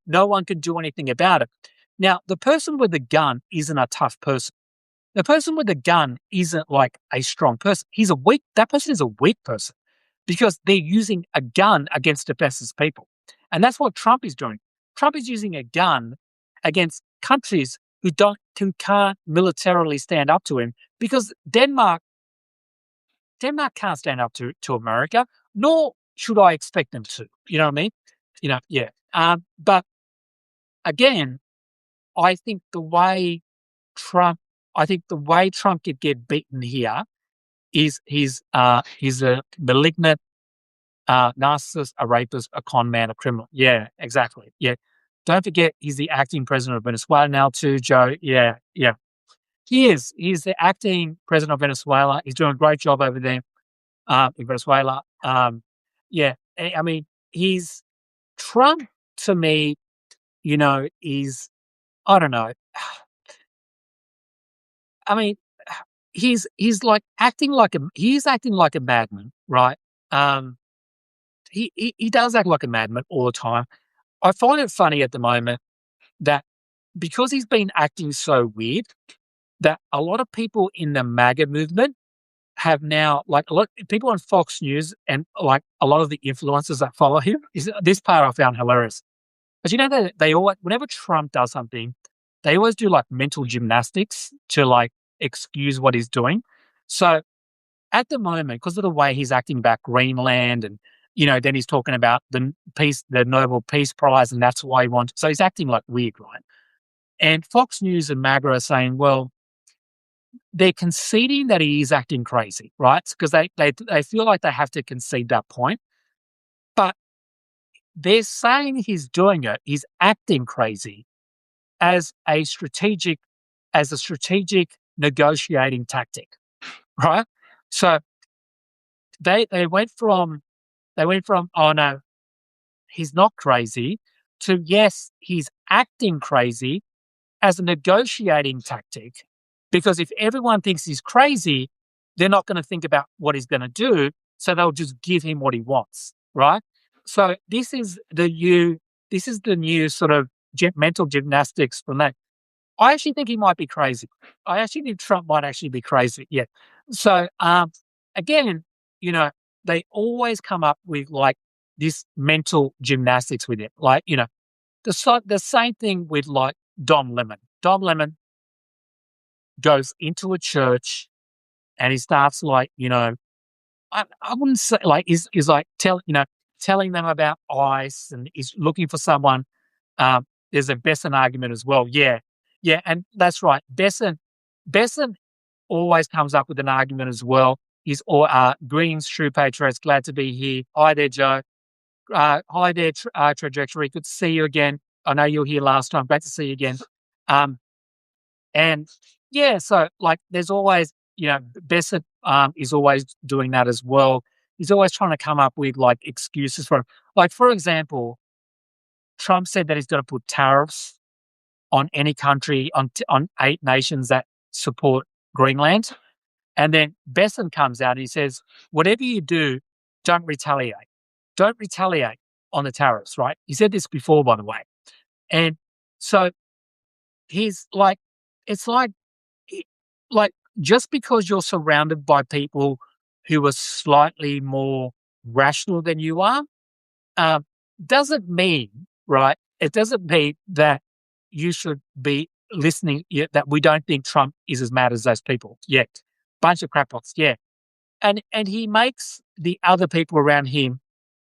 no one can do anything about it. Now, the person with the gun isn't a tough person. The person with the gun isn't like a strong person. That person is a weak person because they're using a gun against defenseless people. And that's what Trump is doing. Trump is using a gun against countries who can't militarily stand up to him because Denmark can't stand up to America, nor should I expect them to. You know what I mean? Yeah. But again, I think the way Trump could get beaten here is he's a malignant narcissist, a rapist, a con man, a criminal. Yeah, exactly. Yeah. Don't forget he's the acting president of Venezuela now too, Joe. Yeah, yeah. He is. He's the acting president of Venezuela. He's doing a great job over there in Venezuela. Yeah. I mean, he's Trump to me, is I don't know. I mean, he's like acting like a madman, right? Um, he does act like a madman all the time. I find it funny at the moment that because he's been acting so weird, that a lot of people in the MAGA movement have now, like a lot people on Fox News and like a lot of the influencers that follow him. Is this part I found hilarious. But you know that they always, whenever Trump does something, they always do like mental gymnastics to like excuse what he's doing. So at the moment, because of the way he's acting about Greenland and then he's talking about the Nobel Peace Prize, and that's why he wants. So he's acting like weird, right? And Fox News and MAGA are saying, well, they're conceding that he is acting crazy, right? Because they feel like they have to concede that point. But they're saying he's doing it, he's acting crazy as a strategic negotiating tactic, right? So they went from oh no, he's not crazy to yes, he's acting crazy as a negotiating tactic, because if everyone thinks he's crazy, they're not going to think about what he's going to do, so they'll just give him what he wants, right? So this is the new sort of mental gymnastics from that. I actually think he might be crazy. I actually think Trump might actually be crazy. Yeah. So again, they always come up with like this mental gymnastics with it. Like, the same thing with like Don Lemon. Don Lemon goes into a church and he starts like, I wouldn't say like is like telling them about ICE, and he's looking for someone. There's a Besson argument as well. Yeah. Yeah, and that's right. Besson always comes up with an argument as well. He's all greetings, true patriots, glad to be here. Hi there, Joe. Hi there, Trajectory. Good to see you again. I know you were here last time. Great to see you again. And yeah, so like there's always, Besson is always doing that as well. He's always trying to come up with like excuses for, like, for example, Trump said that he's going to put tariffs on any country, on 8 nations that support Greenland. And then Besson comes out and he says, whatever you do, don't retaliate. Don't retaliate on the tariffs, right? He said this before, by the way. And so he's like, it's like just because you're surrounded by people who are slightly more rational than you are, doesn't mean, right? It doesn't mean that you should be listening, that we don't think Trump is as mad as those people yet. Bunch of crackpots, yeah. And he makes the other people around him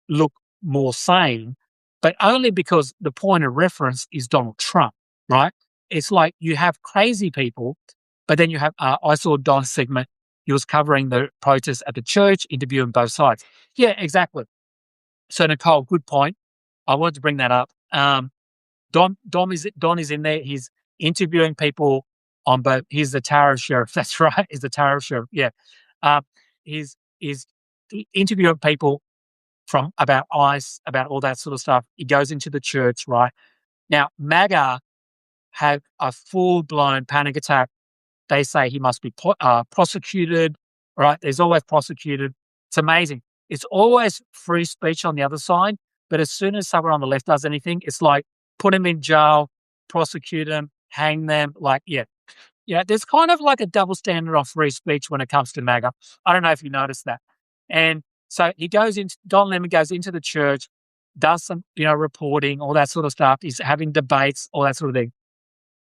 look more sane, but only because the point of reference is Donald Trump, right? It's like you have crazy people, but then you have, I saw Don's segment, he was covering the protests at the church, interviewing both sides. Yeah, exactly. So Nicole, good point. I wanted to bring that up. Don is in there. He's interviewing people on both. He's the tariff sheriff. That's right. He's the tariff sheriff. Yeah. He's interviewing people about ICE, about all that sort of stuff. He goes into the church, right? Now, MAGA have a full-blown panic attack. They say he must be prosecuted, right? There's always prosecuted. It's amazing. It's always free speech on the other side, but as soon as someone on the left does anything, it's like put him in jail, prosecute him, hang them. Like, yeah. There's kind of like a double standard of free speech when it comes to MAGA. I don't know if you noticed that. And so Don Lemon goes into the church, does some, reporting, all that sort of stuff. He's having debates, all that sort of thing.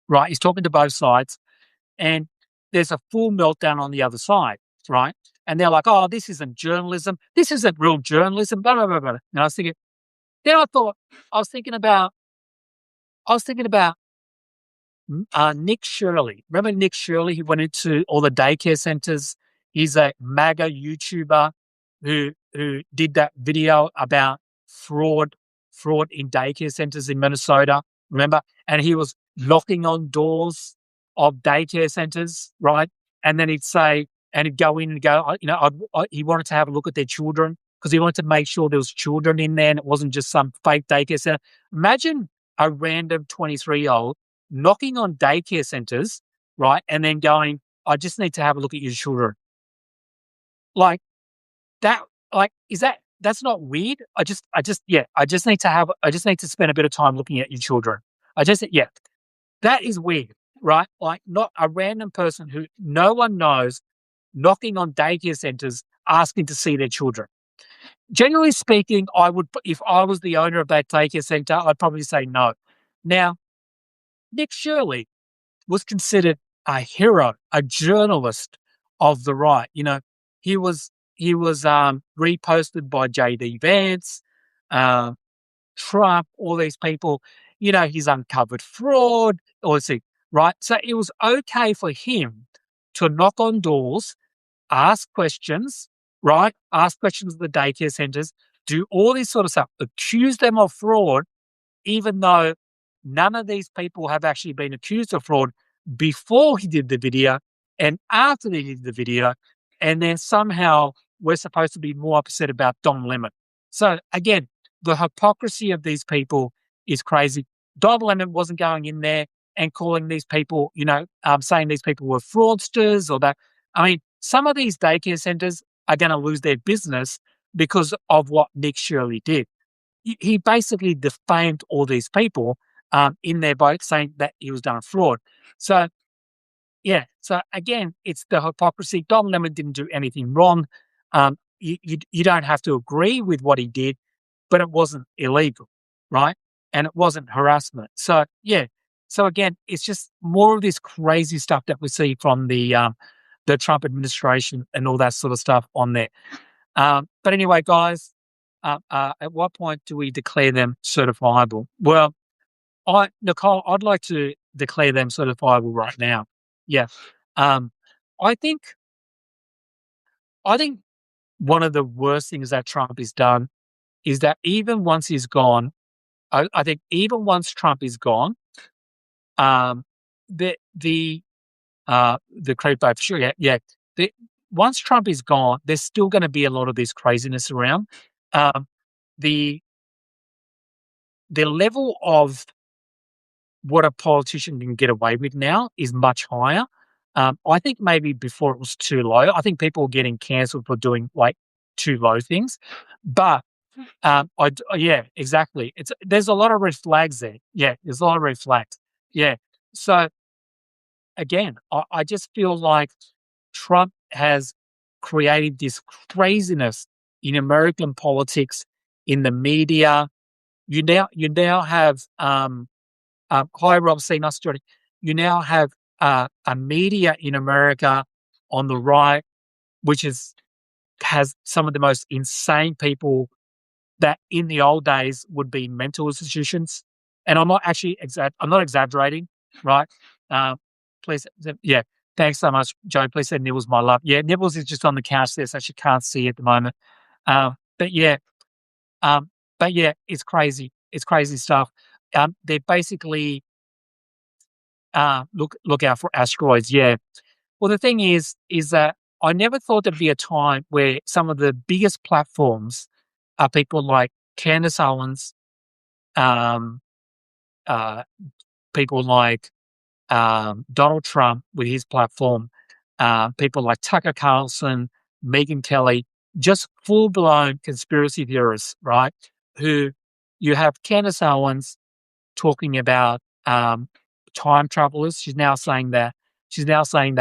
Right? He's talking to both sides. And there's a full meltdown on the other side, right? And they're like, oh, this isn't journalism. This isn't real journalism, blah, blah, blah, blah. And I was thinking, then I was thinking about Nick Shirley. Remember Nick Shirley? He went into all the daycare centers. He's a MAGA YouTuber who did that video about fraud in daycare centers in Minnesota. Remember? And he was knocking on doors of daycare centers, right? And then he'd say, and he'd go in and go, he wanted to have a look at their children because he wanted to make sure there was children in there and it wasn't just some fake daycare center. Imagine a random 23-year-old knocking on daycare centers, right, and then going, "I just need to have a look at your children." Like that, is that's not weird? I just need to spend a bit of time looking at your children. Yeah, that is weird, right? Like, not a random person who no one knows knocking on daycare centers asking to see their children. Generally speaking, I would, if I was the owner of that daycare center, I'd probably say no. Now, Nick Shirley was considered a hero, a journalist of the right. He was reposted by JD Vance, uh, Trump, all these people. He's uncovered fraud, all this thing, right? So it was okay for him to knock on doors, ask questions, right? Ask questions of the daycare centers, do all this sort of stuff, accuse them of fraud, even though none of these people have actually been accused of fraud before he did the video and after he did the video. And then somehow we're supposed to be more upset about Don Lemon. So again, the hypocrisy of these people is crazy. Don Lemon wasn't going in there and calling these people, saying these people were fraudsters or that. I mean, some of these daycare centers are going to lose their business because of what Nick Shirley did. He basically defamed all these people in their vote, saying that he was done a fraud. So, yeah. So again, it's the hypocrisy. Don Lemon didn't do anything wrong. You don't have to agree with what he did, but it wasn't illegal, right? And it wasn't harassment. So yeah. So again, it's just more of this crazy stuff that we see from the Trump administration and all that sort of stuff on there. But anyway, guys, at what point do we declare them certifiable? Well, Nicole, I'd like to declare them certifiable right now. Yeah. Um, I think I think one of the worst things that Trump has done is that even once he's gone, I think even once Trump is gone, um, the crypto for sure, yeah. Once Trump is gone, there's still going to be a lot of this craziness around. Um, the the level of what a politician can get away with now is much higher. I think maybe before it was too low. I think people were getting cancelled for doing like too low things, but yeah, exactly. There's a lot of red flags there. Yeah, there's a lot of red flags. Yeah. So again, I just feel like Trump has created this craziness in American politics, in the media. You now have hi Rob, see nice to join you. You now have a media in America on the right, which has some of the most insane people that in the old days would be mental institutions. And I'm not actually I'm not exaggerating, right? Uh, please, yeah. Thanks so much, Joe. Please say Nibbles, my love. Yeah, Nibbles is just on the couch there, so she can't see at the moment. But yeah, it's crazy. It's crazy stuff. They're basically look out for asteroids. Yeah. Well, the thing is that I never thought there'd be a time where some of the biggest platforms are people like Candace Owens, um, uh, people like Donald Trump with his platform, people like Tucker Carlson, Megyn Kelly, just full blown conspiracy theorists, right? Who you have Candace Owens talking about time travelers. She's now saying that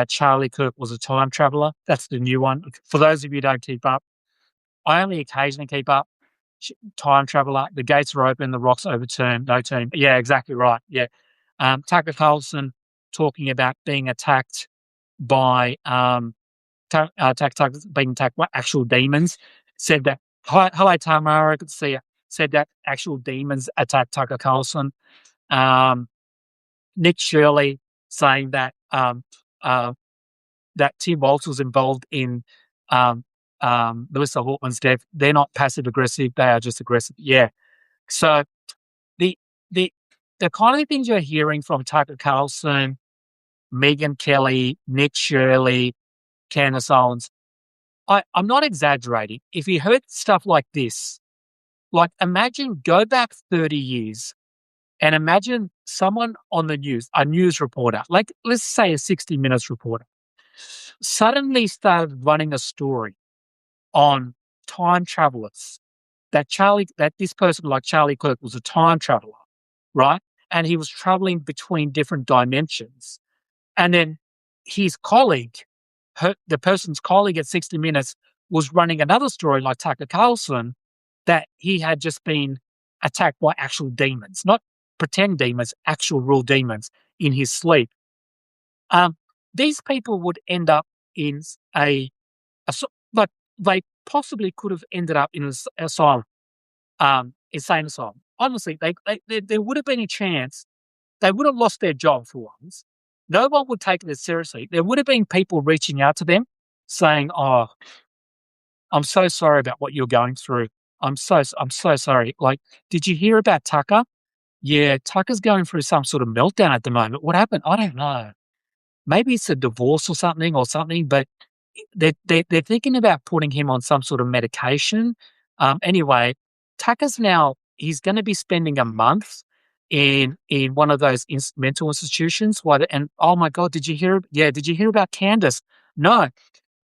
Charlie Kirk was a time traveler. That's the new one. For those of you who don't keep up, I only occasionally keep up. Time traveler. The gates are open. The rocks overturned. No turning. Yeah, exactly right. Yeah. Tucker Carlson talking about being attacked by being attacked by actual demons. Said that. Hi, hello Tamara. Good to see you. Said that actual demons attacked Tucker Carlson. Nick Shirley saying that that Tim Walz was involved in Melissa Hortman's death. They're not passive aggressive; they are just aggressive. Yeah. So the the the kind of things you're hearing from Tucker Carlson, Megyn Kelly, Nick Shirley, Candace Owens, I'm not exaggerating. If you heard stuff like this, like imagine go back 30 years and imagine someone on the news, a news reporter, like let's say a 60 Minutes reporter, suddenly started running a story on time travelers that this person like Charlie Kirk was a time traveler, right? And he was traveling between different dimensions. And then his colleague, the person's colleague at 60 Minutes was running another story like Tucker Carlson that he had just been attacked by actual demons, not pretend demons, actual real demons in his sleep. Um, these people would end up in like they possibly could have ended up in an asylum, insane asylum. Honestly, there would have been a chance they would have lost their job for once. No one would take it seriously. There would have been people reaching out to them saying, "Oh, I'm so sorry about what you're going through. I'm so sorry. Like, did you hear about Tucker? Yeah, Tucker's going through some sort of meltdown at the moment. What happened? I don't know. Maybe it's a divorce or something, but they're thinking about putting him on some sort of medication. Anyway, Tucker's now he's going to be spending a month in one of those mental institutions. And oh my god, did you hear? Yeah, did you hear about Candace? No.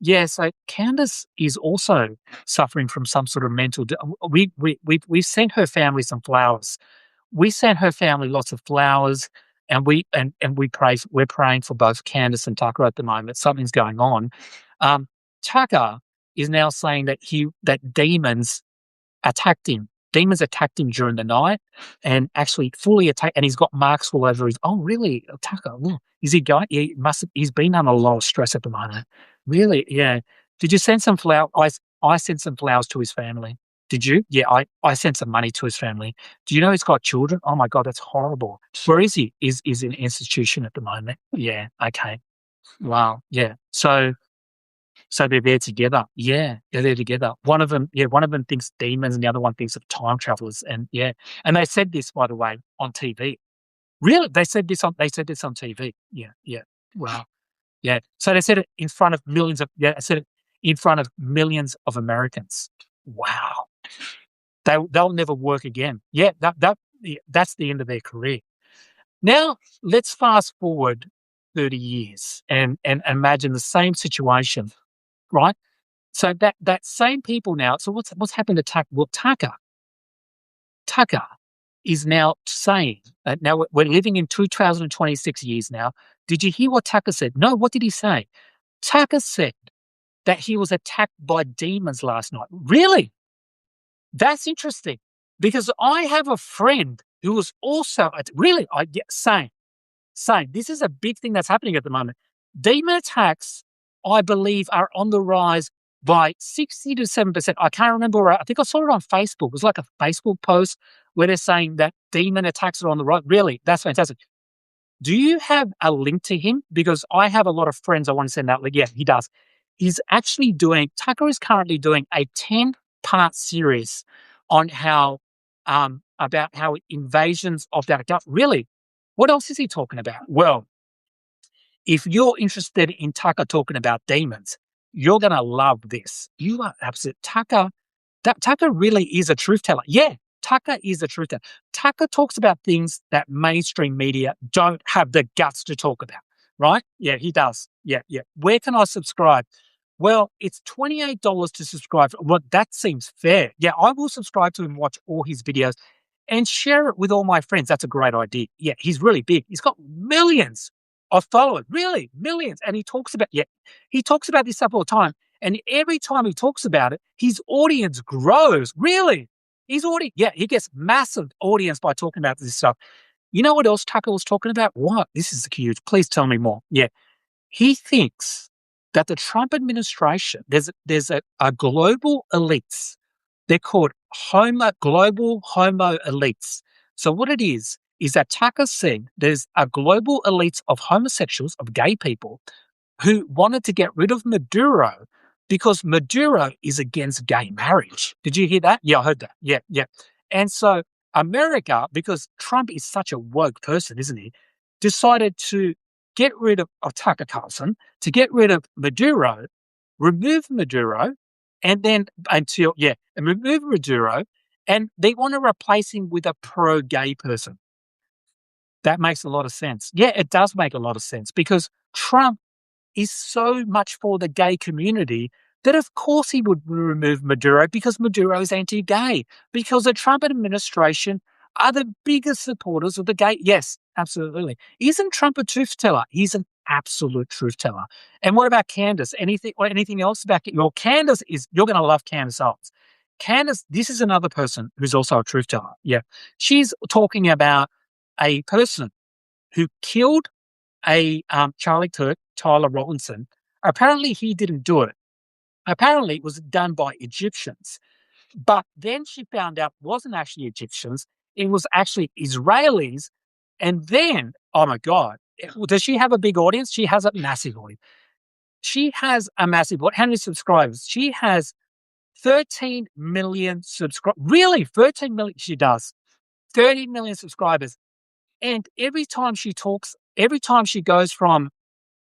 Yeah, so Candace is also suffering from some sort of mental. We sent her family some flowers. We sent her family lots of flowers, and we're praying for both Candace and Tucker at the moment. Something's going on. Tucker is now saying that demons attacked him. Demons attacked him during the night and actually fully attacked, and he's got marks all over his. Oh, really, Tucker? Oh, is he going? Yeah, he must. He's been under a lot of stress at the moment. Really? Yeah. Did you send some flowers? I sent some flowers to his family. Did you? Yeah, I sent some money to his family. Do you know he's got children? Oh my god, that's horrible. Where is he? Is in an institution at the moment. Yeah. Okay. Wow. Yeah. So they're there together. Yeah, they're there together. One of them thinks demons and the other one thinks of time travelers. And yeah. And they said this, by the way, on TV. Really? They said this on TV. Yeah, yeah. Wow. Yeah. So they said it in front of I said it in front of millions of Americans. Wow. They'll never work again. Yeah, that's the end of their career. Now let's fast forward 30 years and imagine the same situation, right? So that same people now. So what's happened to Tucker? Well, Tucker is now saying now we're living in 2026 years now. Did you hear what Tucker said? No. What did he say? Tucker said that he was attacked by demons last night. Really? That's interesting because I have a friend who was also really. Same. Same. This is a big thing that's happening at the moment. Demon attacks, I believe, are on the rise by 60 to 7%. I can't remember. I think I saw it on Facebook. It was like a Facebook post where they're saying that demon attacks are on the rise. Really? That's fantastic. Do you have a link to him? Because I have a lot of friends I want to send out. Like, yeah, he does. Tucker is currently doing a 10-part series on about how invasions of that. Really? What else is he talking about? Well, if you're interested in Tucker talking about demons, you're going to love this. You are absolute Tucker really is a truth teller. Yeah, Tucker is a truth teller. Tucker talks about things that mainstream media don't have the guts to talk about, right? Yeah, he does. Yeah, yeah. Where can I subscribe? Well, it's $28 to subscribe. Well, that seems fair. Yeah, I will subscribe to him and watch all his videos and share it with all my friends. That's a great idea. Yeah, he's really big. He's got millions of followers, really millions. And he talks about this stuff all the time. And every time he talks about it, his audience grows. Really, he gets massive audience by talking about this stuff. You know what else Tucker was talking about? What? This is huge. Please tell me more. Yeah, he thinks that the Trump administration there's a global elites. They're called global homo elites. So what it is that Tucker said there's a global elites of homosexuals, of gay people, who wanted to get rid of Maduro because Maduro is against gay marriage. Did you hear that? Yeah, I heard that. Yeah, yeah. And so America, because Trump is such a woke person, isn't he, decided to get rid of Tucker Carlson, to get rid of Maduro, remove Maduro, and then and remove Maduro, and they want to replace him with a pro-gay person. That makes a lot of sense. Yeah, it does make a lot of sense because Trump is so much for the gay community that of course he would remove Maduro because Maduro is anti-gay, because the Trump administration are the biggest supporters of the gay. Yes, absolutely. Isn't Trump a truth teller? He's an absolute truth teller. And what about Candace? Anything else about it? Well, Candace is, you're going to love Candace Owens. Candace, this is another person who's also a truth teller. Yeah. She's talking about a person who killed a Charlie Kirk, Tyler Robinson. Apparently, he didn't do it. Apparently, it was done by Egyptians. But then she found out it wasn't actually Egyptians. It was actually Israelis. And then, oh my God, does she have a big audience? She has a massive audience. She has a massive audience. How many subscribers? She has 13 million subscribers. Really? 13 million? She does. 30 million subscribers. And every time she talks, every time she goes from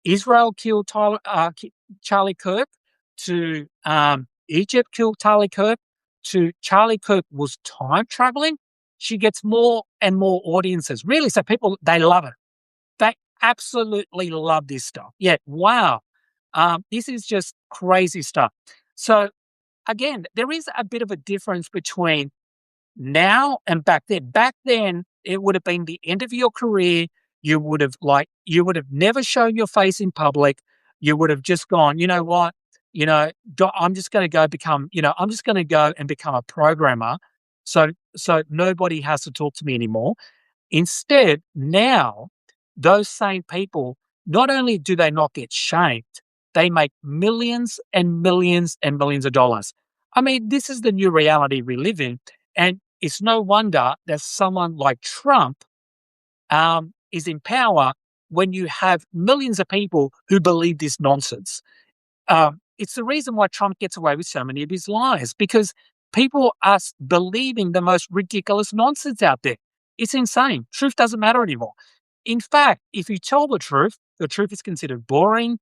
Israel killed Charlie Kirk to Egypt killed Charlie Kirk to Charlie Kirk was time traveling, she gets more and more audiences. Really, so people, they love it. They absolutely love this stuff. Yeah, wow. This is just crazy stuff. So again, there is a bit of a difference between now and back then. Back then, it would have been the end of your career. You would have never shown your face in public. You would have just gone, you know what? I'm just going to go become, I'm just going to go and become a programmer. So nobody has to talk to me anymore. Instead, now those same people, not only do they not get shamed, they make millions and millions and millions of dollars. I mean, this is the new reality we live in. And it's no wonder that someone like Trump is in power when you have millions of people who believe this nonsense. It's the reason why Trump gets away with so many of his lies, because people are believing the most ridiculous nonsense out there. It's insane. Truth doesn't matter anymore. In fact, if you tell the truth is considered boring.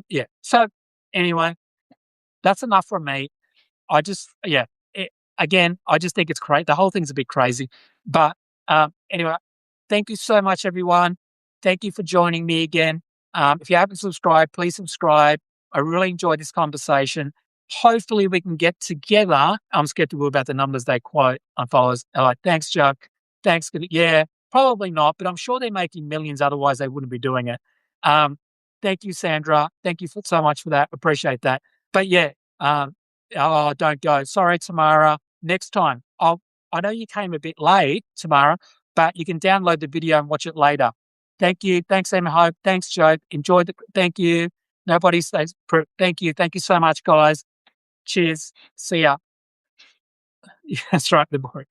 Yeah. So anyway, that's enough from me. I just, yeah, again, I just think it's great. The whole thing's a bit crazy. But anyway, thank you so much, everyone. Thank you for joining me again. If you haven't subscribed, please subscribe. I really enjoyed this conversation. Hopefully, we can get together. I'm skeptical about the numbers they quote on followers. Like, thanks, Joe. Thanks. Yeah, probably not, but I'm sure they're making millions. Otherwise, they wouldn't be doing it. Thank you, Sandra. Thank you so much for that. Appreciate that. But yeah, oh, don't go. Sorry, Tamara. Next time. I know you came a bit late, Tamara, but you can download the video and watch it later. Thank you. Thanks, Emma Hope. Thanks, Joe. Thank you. Nobody stays. Thank you. Thank you so much, guys. Cheers. See ya. That's right. The boring.